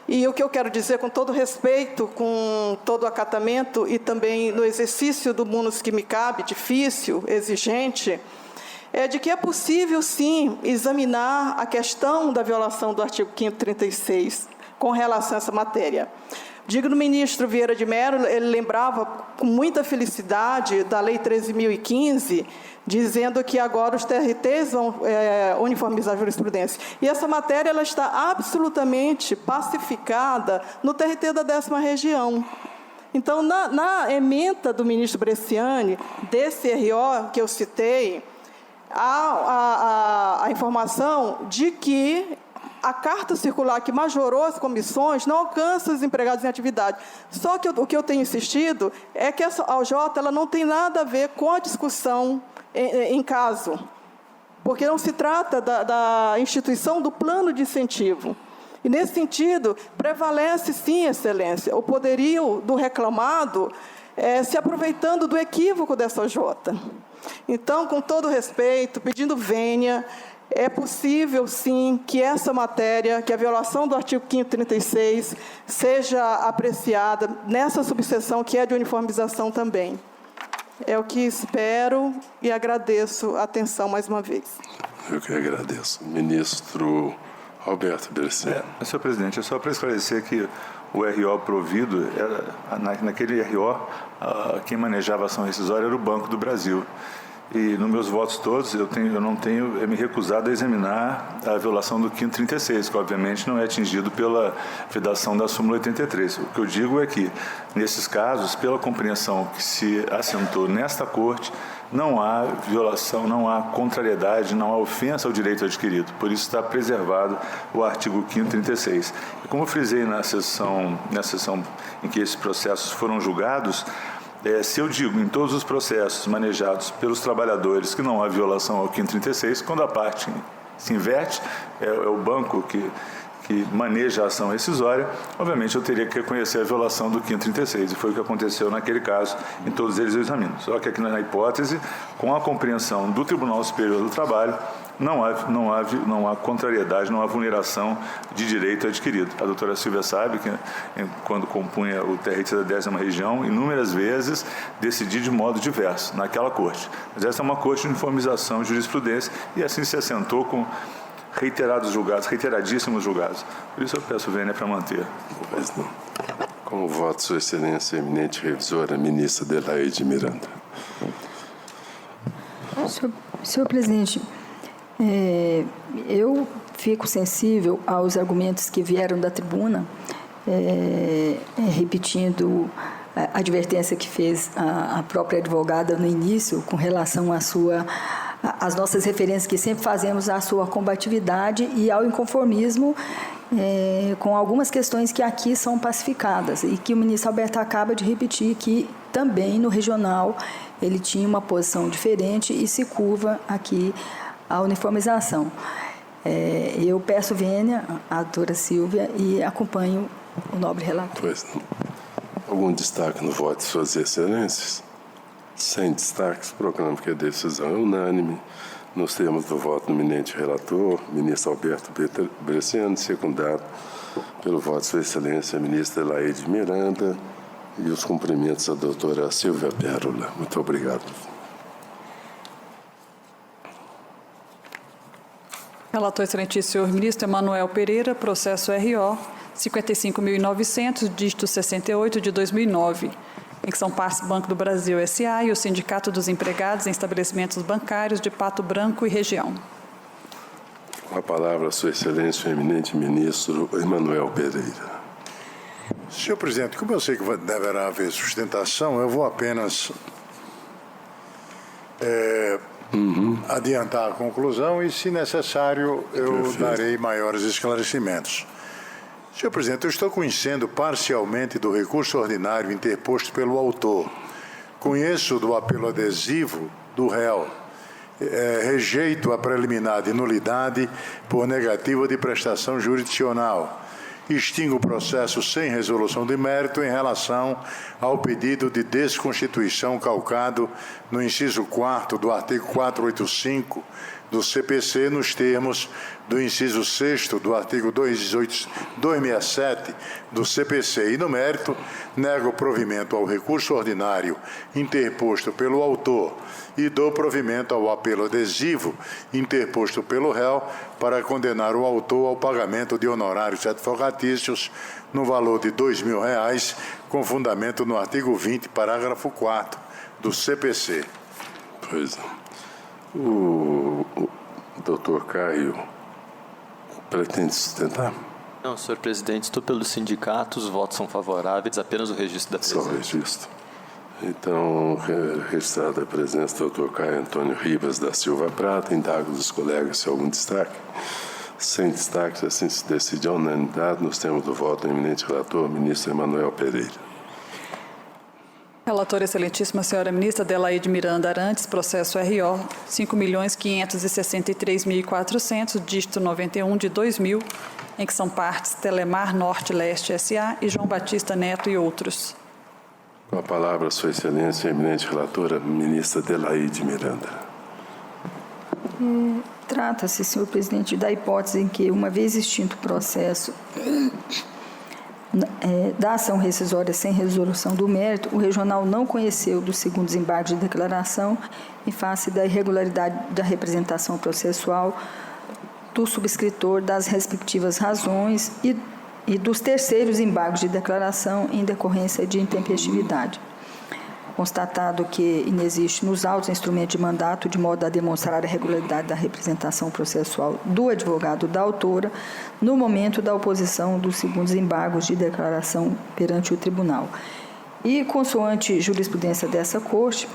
E o que eu quero dizer, com todo respeito, com todo o acatamento e também no exercício do munus que me cabe, difícil, exigente, é de que é possível, sim, examinar a questão da violação do artigo 536 com relação a essa matéria. Digno ministro Vieira de Mello, ele lembrava com muita felicidade da Lei 13.015, dizendo que agora os TRTs vão uniformizar a jurisprudência. E essa matéria ela está absolutamente pacificada no TRT da 10ª Região. Então, na ementa do ministro Bresciani, desse RO que eu citei, há a informação de que a carta circular que majorou as comissões não alcança os empregados em atividade. Só que o que eu tenho insistido é que essa AJ ela não tem nada a ver com a discussão em caso, porque não se trata da instituição do plano de incentivo. E, nesse sentido, prevalece, sim, Excelência, o poderio do reclamado se aproveitando do equívoco dessa AJ. Então, com todo respeito, pedindo vênia, é possível, sim, que essa matéria, que a violação do artigo 536, seja apreciada nessa subseção que é de uniformização também. É o que espero e agradeço a atenção mais uma vez. Eu que agradeço. Ministro Alberto Bresciani. Senhor presidente, é só para esclarecer que o RO provido, naquele RO, quem manejava a ação rescisória era o Banco do Brasil. E nos meus votos todos, eu não tenho me recusado a examinar a violação do 536, que obviamente não é atingido pela vedação da súmula 83. O que eu digo é que, nesses casos, pela compreensão que se assentou nesta Corte, não há violação, não há contrariedade, não há ofensa ao direito adquirido. Por isso está preservado o artigo 536. E como eu frisei na sessão em que esses processos foram julgados, se eu digo em todos os processos manejados pelos trabalhadores que não há violação ao 536, quando a parte se inverte, é o banco que maneja a ação rescisória, obviamente eu teria que reconhecer a violação do 536, e foi o que aconteceu naquele caso, em todos eles eu examino. Só que aqui na hipótese, com a compreensão do Tribunal Superior do Trabalho, não há contrariedade, não há vulneração de direito adquirido. A doutora Silvia sabe que, quando compunha o TRT da 10ª Região, inúmeras vezes decidi de modo diverso naquela corte. Mas essa é uma corte de uniformização de jurisprudência e assim se assentou com reiterados julgados, reiteradíssimos julgados. Por isso eu peço vênia para manter. Pois não. Com o voto, Sua Excelência, eminente revisora, ministra Adelaide Miranda. Senhor presidente, eu fico sensível aos argumentos que vieram da tribuna, repetindo a advertência que fez a própria advogada no início com relação às nossas referências que sempre fazemos à sua combatividade e ao inconformismo com algumas questões que aqui são pacificadas e que o ministro Alberto acaba de repetir que também no regional ele tinha uma posição diferente e se curva aqui à uniformização. Eu peço vênia à doutora Silvia e acompanho o nobre relator. Pois não. Algum destaque no voto de Suas Excelências? Sem destaques, proclamo que a decisão é unânime nos termos do voto do eminente relator, ministro Alberto Bresciani, secundado pelo voto de Sua Excelência, ministra Adelaide Miranda, e os cumprimentos à doutora Silvia Pérola. Muito obrigado. Relator excelentíssimo senhor ministro Emanuel Pereira, processo RO 55.900, dígito 68, de 2009, em que são partes Banco do Brasil S.A. e o Sindicato dos Empregados em Estabelecimentos Bancários de Pato Branco e região. Com a palavra, Sua Excelência, o eminente ministro Emanuel Pereira. Senhor presidente, como eu sei que deverá haver sustentação, eu vou apenas adiantar a conclusão e, se necessário, eu darei maiores esclarecimentos. Senhor presidente, eu estou conhecendo parcialmente do recurso ordinário interposto pelo autor. Conheço do apelo adesivo do réu. Rejeito a preliminar de nulidade por negativa de prestação jurisdicional. Extingo o processo sem resolução de mérito em relação ao pedido de desconstituição calcado no inciso 4º do artigo 485 do CPC, nos termos do inciso 6º do artigo 267 do CPC. E, no mérito, nego provimento ao recurso ordinário interposto pelo autor e dou provimento ao apelo adesivo interposto pelo réu para condenar o autor ao pagamento de honorários advocatícios no valor de R$ 2.000, com fundamento no artigo 20, parágrafo 4º do CPC. Pois é. O doutor Caio pretende sustentar? Não, senhor presidente, estou pelo sindicato, os votos são favoráveis, apenas o registro da presença. Só o registro. Então, registrada a presença do doutor Caio Antônio Ribas da Silva Prata, indago dos colegas se há algum destaque. Sem destaque, assim se decide a unanimidade nos termos do voto do eminente relator, ministro Emanuel Pereira. Relatora excelentíssima senhora ministra Adelaide Miranda Arantes, processo RO 5.563.400, dígito 91 de 2000, em que são partes Telemar Norte Leste S.A. e João Batista Neto e outros. Com a palavra, Sua Excelência, a eminente relatora, ministra Adelaide Miranda. Trata-se, senhor presidente, da hipótese em que, uma vez extinto o processo da ação rescisória sem resolução do mérito, o regional não conheceu do segundo desembarque de declaração em face da irregularidade da representação processual do subscritor, das respectivas razões e dos terceiros embargos de declaração em decorrência de intempestividade. Constatado que inexiste nos autos instrumento de mandato de modo a demonstrar a regularidade da representação processual do advogado da autora no momento da oposição dos segundos embargos de declaração perante o tribunal. E, consoante jurisprudência dessa Corte,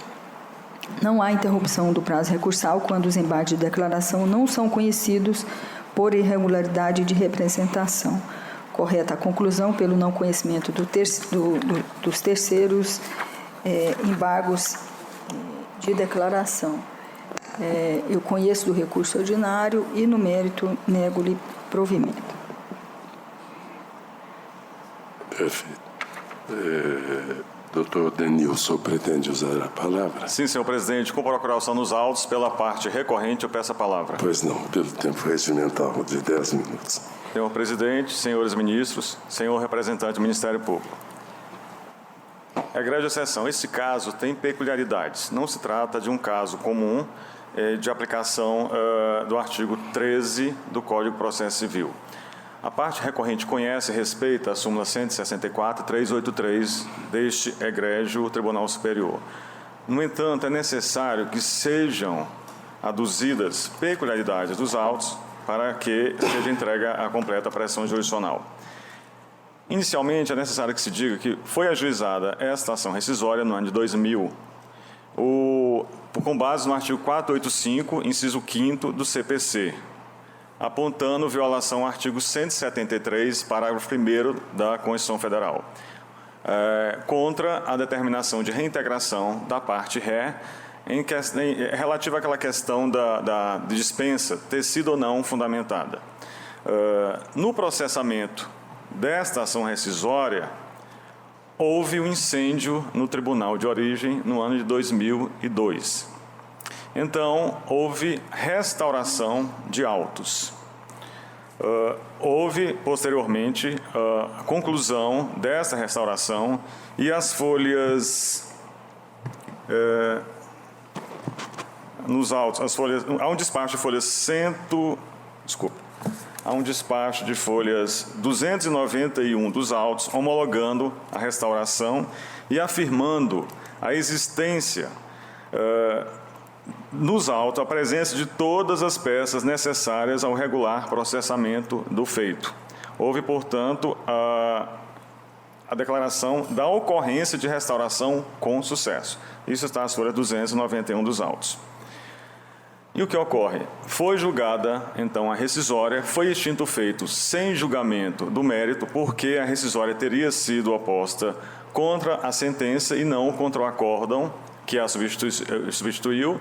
não há interrupção do prazo recursal quando os embargos de declaração não são conhecidos por irregularidade de representação. Correta a conclusão pelo não conhecimento dos terceiros embargos de declaração. Eu conheço do recurso ordinário e, no mérito, nego-lhe provimento. Perfeito. Doutor Denilson pretende usar a palavra? Sim, senhor presidente. Com procuração nos autos, pela parte recorrente, eu peço a palavra. Pois não, pelo tempo regimental de 10 minutos. Senhor presidente, senhores ministros, senhor representante do Ministério Público. Egrégio sessão, esse caso tem peculiaridades. Não se trata de um caso comum de aplicação do artigo 13 do Código de Processo Civil. A parte recorrente conhece e respeita a súmula 164 e 383 deste egrégio Tribunal Superior. No entanto, é necessário que sejam aduzidas peculiaridades dos autos para que seja entregue a completa pressão jurisdicional. Inicialmente, é necessário que se diga que foi ajuizada esta ação rescisória no ano de 2000, com base no artigo 485, inciso 5º do CPC, apontando violação ao artigo 173, parágrafo 1º da Constituição Federal, contra a determinação de reintegração da parte ré, relativa àquela questão da dispensa ter sido ou não fundamentada. No processamento desta ação rescisória, houve um incêndio no tribunal de origem no ano de 2002. Então, houve restauração de autos. Houve, posteriormente, a conclusão dessa restauração e as folhas... nos autos, há um despacho de folhas a um despacho de folhas 291 dos autos, homologando a restauração e afirmando a existência nos autos a presença de todas as peças necessárias ao regular processamento do feito. Houve, portanto, a declaração da ocorrência de restauração com sucesso. Isso está nas folhas 291 dos autos. E o que ocorre? Foi julgada, então, a rescisória, foi extinto o feito sem julgamento do mérito, porque a rescisória teria sido oposta contra a sentença e não contra o acórdão que a substituiu.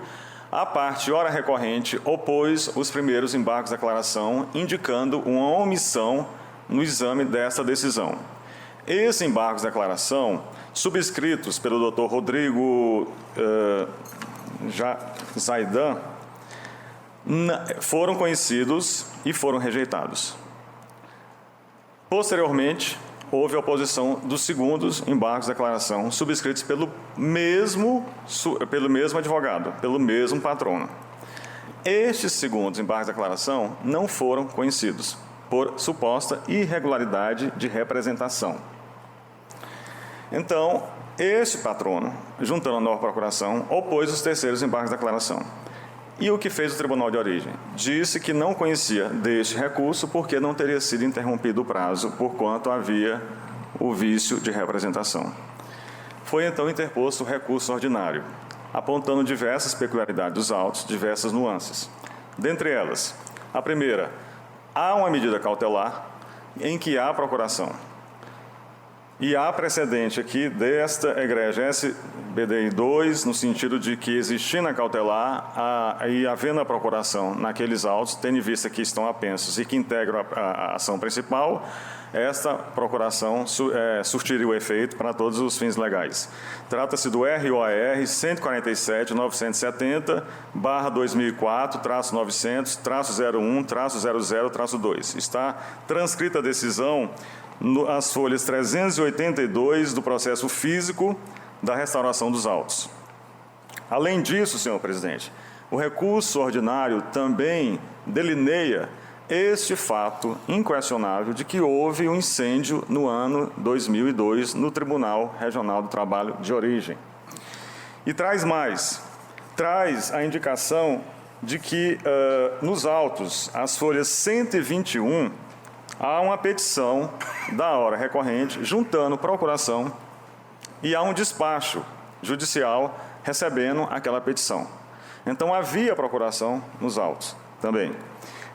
A parte ora recorrente opôs os primeiros embargos de declaração, indicando uma omissão no exame dessa decisão. Esses embargos de declaração, subscritos pelo Dr. Rodrigo Zaidan, foram conhecidos e foram rejeitados. Posteriormente, houve a oposição dos segundos embargos de declaração, subscritos pelo mesmo advogado, pelo mesmo patrono. Estes segundos embargos de declaração não foram conhecidos, por suposta irregularidade de representação. Então, este patrono, juntando a nova procuração, opôs os terceiros embargos de declaração. E o que fez o Tribunal de Origem? Disse que não conhecia deste recurso porque não teria sido interrompido o prazo, porquanto havia o vício de representação. Foi então interposto o recurso ordinário, apontando diversas peculiaridades dos autos, diversas nuances. Dentre elas, a primeira, há uma medida cautelar em que há procuração. E há precedente aqui desta egrégia SBDI 2, no sentido de que, existindo a cautelar e havendo a procuração naqueles autos, tendo em vista que estão apensos e que integram a ação principal, esta procuração surtiria o efeito para todos os fins legais. Trata-se do ROAR 147.904-2004-900-01-00-2. Está transcrita a decisão as folhas 382 do processo físico da restauração dos autos. Além disso, senhor presidente, o recurso ordinário também delineia este fato inquestionável de que houve um incêndio no ano 2002 no Tribunal Regional do Trabalho de Origem. E traz mais, traz a indicação de que nos autos, as folhas 121, há uma petição da hora recorrente, juntando procuração, e há um despacho judicial recebendo aquela petição. Então, havia procuração nos autos também.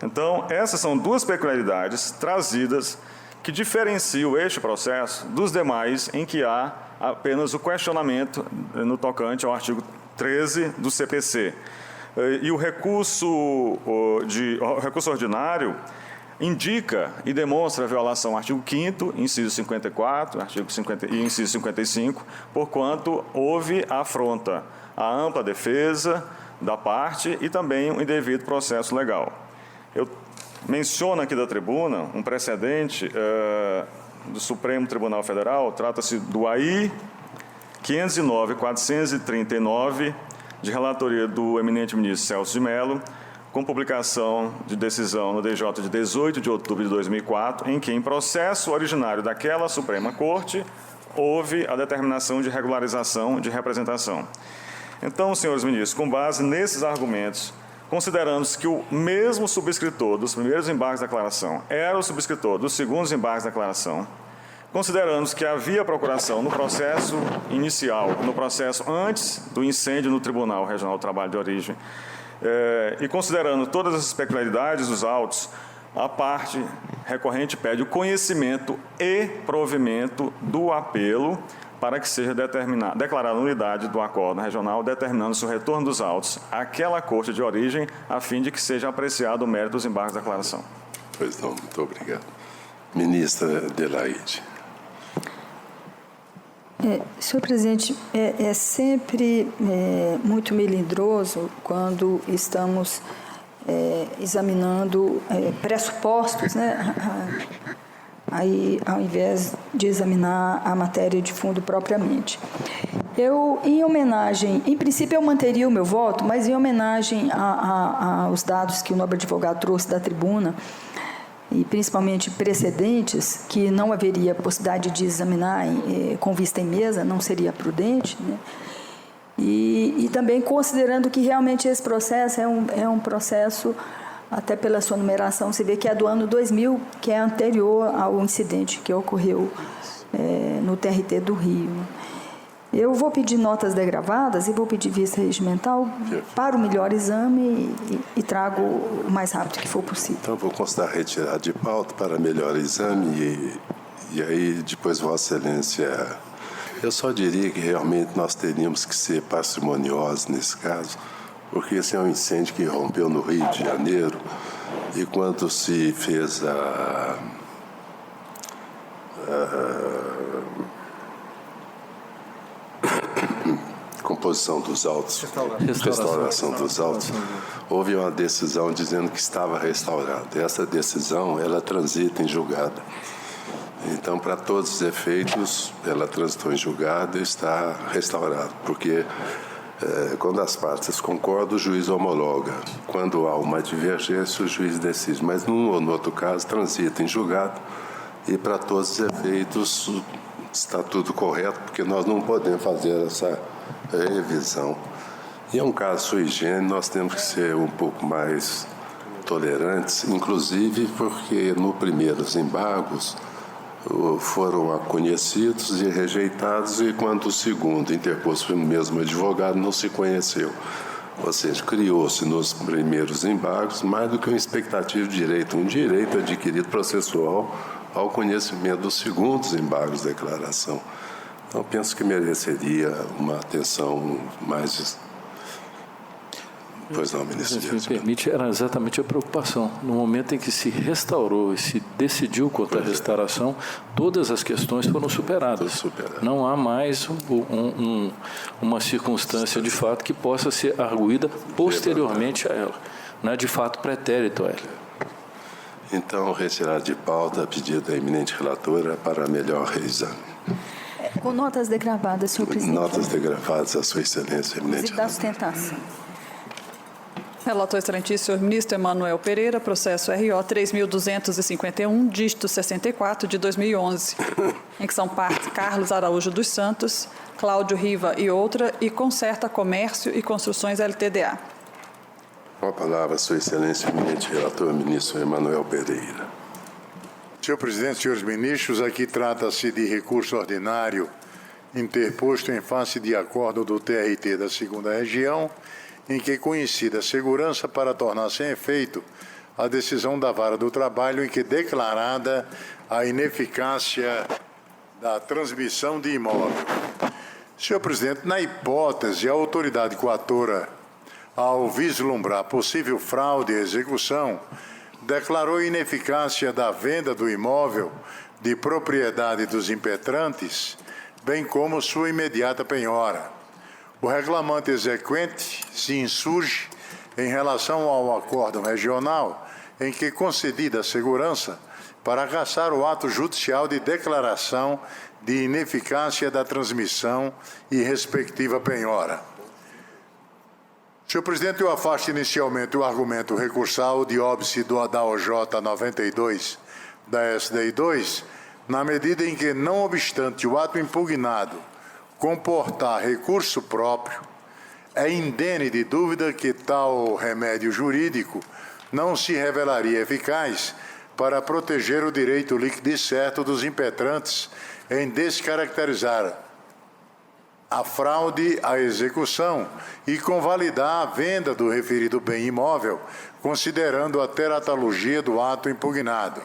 Então, essas são duas peculiaridades trazidas que diferenciam este processo dos demais em que há apenas o questionamento no tocante ao artigo 13 do CPC. E o recurso ordinário indica e demonstra a violação ao artigo 5º, inciso 54, artigo 50 e inciso 55, porquanto houve a afronta à ampla defesa da parte e também um indevido processo legal. Eu menciono aqui da tribuna um precedente do Supremo Tribunal Federal, trata-se do AI 509-439, de relatoria do eminente ministro Celso de Mello, com publicação de decisão no DJ de 18 de outubro de 2004, em que, em processo originário daquela Suprema Corte, houve a determinação de regularização de representação. Então, senhores ministros, com base nesses argumentos, considerando-se que o mesmo subscritor dos primeiros embargos de declaração era o subscritor dos segundos embargos de declaração, considerando-se que havia procuração no processo inicial, no processo antes do incêndio no Tribunal Regional do Trabalho de Origem, e considerando todas as peculiaridades dos autos, a parte recorrente pede o conhecimento e provimento do apelo para que seja declarada a nulidade do acordo regional, determinando-se o retorno dos autos àquela corte de origem, a fim de que seja apreciado o mérito dos embargos de declaração. Pois não, muito obrigado. Ministra Adelaide. Senhor presidente, é sempre muito melindroso quando estamos examinando pressupostos, né? Aí, ao invés de examinar a matéria de fundo propriamente. Eu, em homenagem, em princípio eu manteria o meu voto, mas em homenagem aos dados que o nobre advogado trouxe da tribuna, e principalmente precedentes, que não haveria possibilidade de examinar com vista em mesa, não seria prudente, né? E também considerando que realmente esse processo é um processo, até pela sua numeração, você vê que é do ano 2000, que é anterior ao incidente que ocorreu no TRT do Rio. Eu vou pedir notas degravadas e vou pedir vista regimental para o melhor exame e trago o mais rápido que for possível. Então, vou considerar retirar de pauta para melhor exame e aí depois Vossa Excelência... Eu só diria que realmente nós teríamos que ser parcimoniosos nesse caso, porque esse é um incêndio que rompeu no Rio de Janeiro e quando se fez a composição dos autos, restauração dos autos, houve uma decisão dizendo que estava restaurado. Essa decisão, ela transita em julgado. Então, para todos os efeitos, ela transitou em julgado e está restaurado, porque quando as partes concordam, o juiz homologa. Quando há uma divergência, o juiz decide. Mas num ou no outro caso, transita em julgado e para todos os efeitos está tudo correto, porque nós não podemos fazer essa revisão. E é um caso sui generis, nós temos que ser um pouco mais tolerantes, inclusive porque no primeiros embargos foram conhecidos e rejeitados, e quando o segundo interposto pelo mesmo advogado não se conheceu. Ou seja, criou-se nos primeiros embargos mais do que uma expectativa de direito, um direito adquirido processual ao conhecimento dos segundos embargos de declaração. Então, penso que mereceria uma atenção mais... Pois não, ministro. Se me permite, era exatamente a preocupação. No momento em que se restaurou e se decidiu contra a restauração, todas as questões foram superadas. Não há mais uma circunstância de fato que possa ser arguída posteriormente a ela. Não é de fato pretérito a ela. Então, retirar de pauta a pedido da eminente relatora para melhor reexame. Com notas degravadas, senhor presidente. Notas degravadas, a sua excelência, eminente relatora. Da sustentação. Relator excelentíssimo, senhor ministro Emanuel Pereira, processo RO 3.251, dígito 64, de 2011, em que são partes Carlos Araújo dos Santos, Cláudio Riva e outra, e Concerta Comércio e Construções LTDA. Com a palavra, sua excelência, eminente relator, ministro Emanuel Pereira. Senhor presidente, senhores ministros, aqui trata-se de recurso ordinário interposto em face de acordo do TRT da 2ª Região, em que coincide a segurança para tornar sem efeito a decisão da Vara do Trabalho em que declarada a ineficácia da transmissão de imóvel. Senhor presidente, na hipótese, a autoridade coatora, ao vislumbrar possível fraude à execução, declarou ineficácia da venda do imóvel de propriedade dos impetrantes, bem como sua imediata penhora. O reclamante exequente se insurge em relação ao acórdão regional em que concedida a segurança para cassar o ato judicial de declaração de ineficácia da transmissão e respectiva penhora. Senhor presidente, eu afasto inicialmente o argumento recursal de óbice da OJ 92 da SDI 2, na medida em que, não obstante o ato impugnado comportar recurso próprio, é indene de dúvida que tal remédio jurídico não se revelaria eficaz para proteger o direito líquido e certo dos impetrantes em descaracterizar a fraude à execução e convalidar a venda do referido bem imóvel, considerando a teratologia do ato impugnado.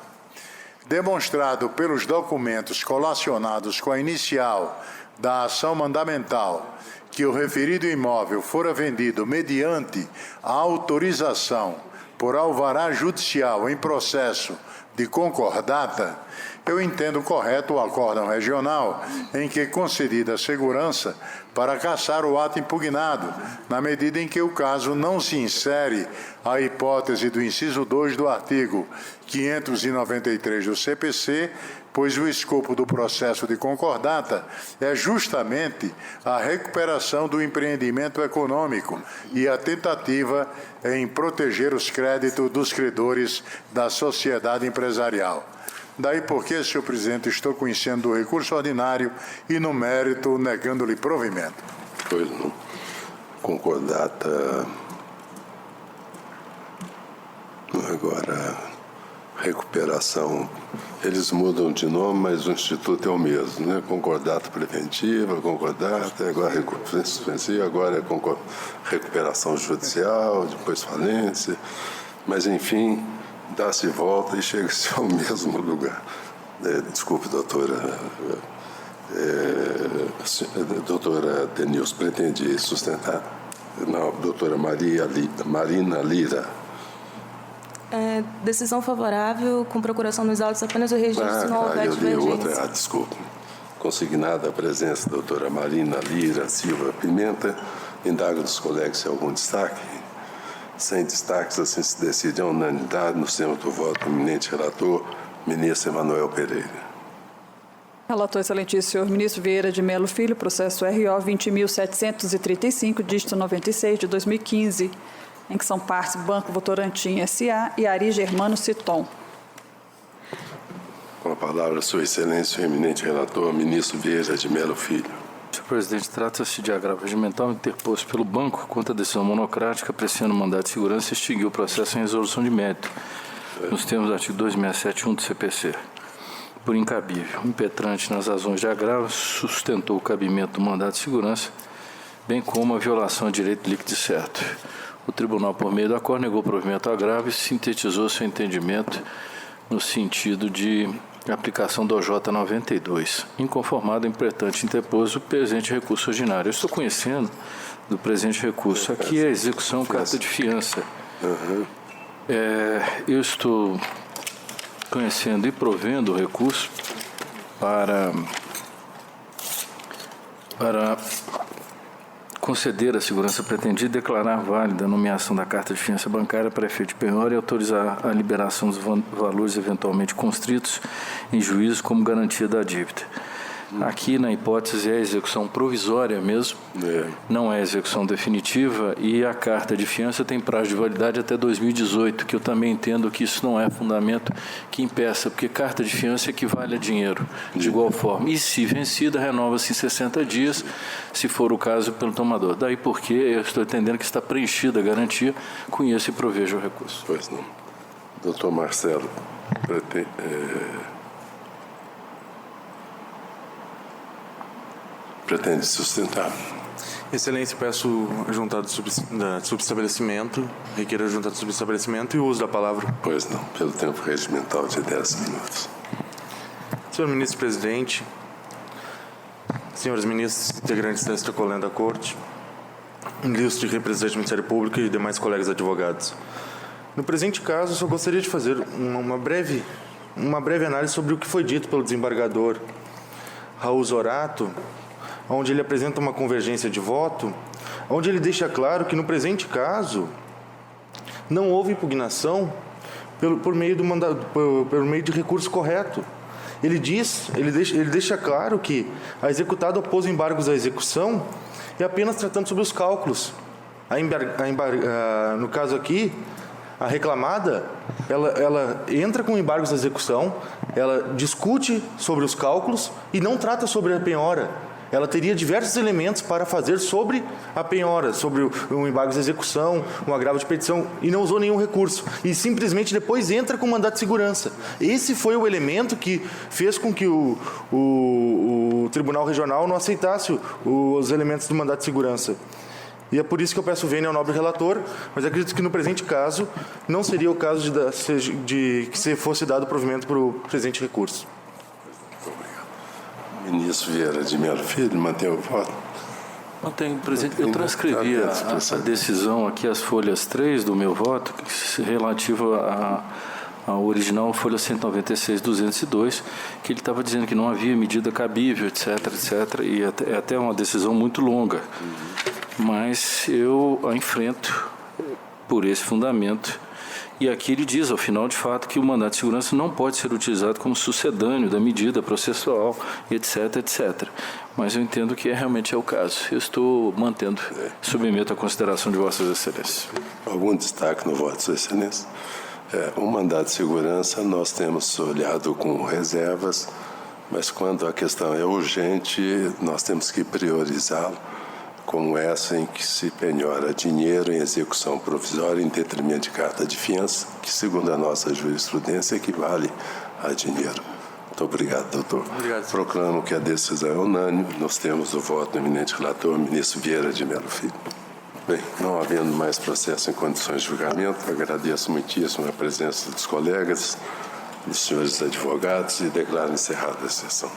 Demonstrado pelos documentos colacionados com a inicial da ação mandamental que o referido imóvel fora vendido mediante a autorização por alvará judicial em processo de concordata, eu entendo correto o acórdão regional em que é concedida a segurança para cassar o ato impugnado, na medida em que o caso não se insere à hipótese do inciso 2 do artigo 593 do CPC, pois o escopo do processo de concordata é justamente a recuperação do empreendimento econômico e a tentativa em proteger os créditos dos credores da sociedade empresarial. Daí porque, senhor presidente, estou conhecendo do recurso ordinário e, no mérito, negando-lhe provimento. Pois não. Concordata. Agora, recuperação. Eles mudam de nome, mas o instituto é o mesmo, né? Concordata preventiva, concordata, agora recuperação suspensiva, agora é recuperação judicial, depois falência. Mas, enfim, dá-se volta e chega-se ao mesmo lugar. Desculpe, doutora. Doutora Denilson, pretende sustentar? Não, doutora Marina Lira. Decisão favorável, com procuração nos autos, apenas o registro, não houver divergência. Desculpe. Consignada a presença da doutora Marina Lira Silva Pimenta, indago dos colegas se há algum destaque. Sem destaques, assim se decide a unanimidade no termo do voto do eminente relator, ministro Emanuel Pereira. Relator excelentíssimo senhor ministro Vieira de Mello Filho, processo RO 20.735, dígito 96 de 2015, em que são partes Banco Votorantim S.A. e Ari Germano Citon. Com a palavra, sua excelência, o eminente relator, ministro Vieira de Mello Filho. Senhor presidente, trata-se de agravo regimental interposto pelo banco contra a decisão monocrática apreciando o mandato de segurança e extinguiu o processo em resolução de mérito, nos termos do artigo 2671 do CPC. Por incabível, o impetrante nas razões de agravo sustentou o cabimento do mandato de segurança, bem como a violação a direito líquido e certo. O tribunal, por meio do acordo, negou provimento ao agravo e sintetizou seu entendimento no sentido de aplicação do OJ 92, inconformado o impetrante interpôs o presente recurso ordinário. Eu estou conhecendo do presente recurso. Aqui é a execução carta de fiança. Eu estou conhecendo e provendo o recurso para conceder a segurança pretendida e declarar válida a nomeação da carta de fiança bancária para efeito de penhora e autorizar a liberação dos valores eventualmente constritos em juízo como garantia da dívida. Aqui, na hipótese, é a execução provisória mesmo, não é a execução definitiva, e a carta de fiança tem prazo de validade até 2018, que eu também entendo que isso não é fundamento que impeça, porque carta de fiança equivale a dinheiro, de igual forma. E, se vencida, renova-se em 60 dias, se for o caso, pelo tomador. Daí porque eu estou entendendo que está preenchida a garantia, conheço e provejo o recurso. Pois não. Doutor Marcelo, pretende sustentar. Excelência, peço a juntada de subestabelecimento, requer a juntada de subestabelecimento e o uso da palavra. Pois não, pelo tempo regimental de 10 minutos. Senhor ministro-presidente, senhores ministros, integrantes da extracolenda da Corte, ilustro de representante do Ministério Público e demais colegas advogados. No presente caso, só gostaria de fazer uma breve análise sobre o que foi dito pelo desembargador Raul Zorato, onde ele apresenta uma convergência de voto, onde ele deixa claro que, no presente caso, não houve impugnação por meio de recurso correto. Ele deixa claro que a executada opôs embargos à execução e apenas tratando sobre os cálculos. No caso aqui, a reclamada, ela entra com embargos à execução, ela discute sobre os cálculos e não trata sobre a penhora. Ela teria diversos elementos para fazer sobre a penhora, sobre o embargo de execução, um agravo de petição, e não usou nenhum recurso. E simplesmente depois entra com mandato de segurança. Esse foi o elemento que fez com que o Tribunal Regional não aceitasse os elementos do mandato de segurança. E é por isso que eu peço vênia ao nobre relator, mas acredito que no presente caso não seria o caso de que se fosse dado provimento para o presente recurso. Ministro Vieira de Mello Filho, mantém o voto? Mantenho, presidente. Eu transcrevi a decisão aqui, as folhas 3 do meu voto, relativa ao original, folha 196-202, que ele estava dizendo que não havia medida cabível, etc., e é até uma decisão muito longa. Mas eu a enfrento por esse fundamento. E aqui ele diz, ao final, de fato, que o mandado de segurança não pode ser utilizado como sucedâneo da medida processual, etc, etc. Mas eu entendo que realmente é o caso. Eu estou mantendo, submeto à consideração de Vossas Excelências. Algum destaque no voto de Sua Excelência? O mandado de segurança nós temos olhado com reservas, mas quando a questão é urgente, nós temos que priorizá-lo, como essa em que se penhora dinheiro em execução provisória em detrimento de carta de fiança, que, segundo a nossa jurisprudência, equivale a dinheiro. Muito obrigado, doutor. Obrigado. Proclamo que a decisão é unânime. Nós temos o voto do eminente relator, ministro Vieira de Mello Filho. Bem, não havendo mais processo em condições de julgamento, agradeço muitíssimo a presença dos colegas, dos senhores advogados e declaro encerrada a sessão.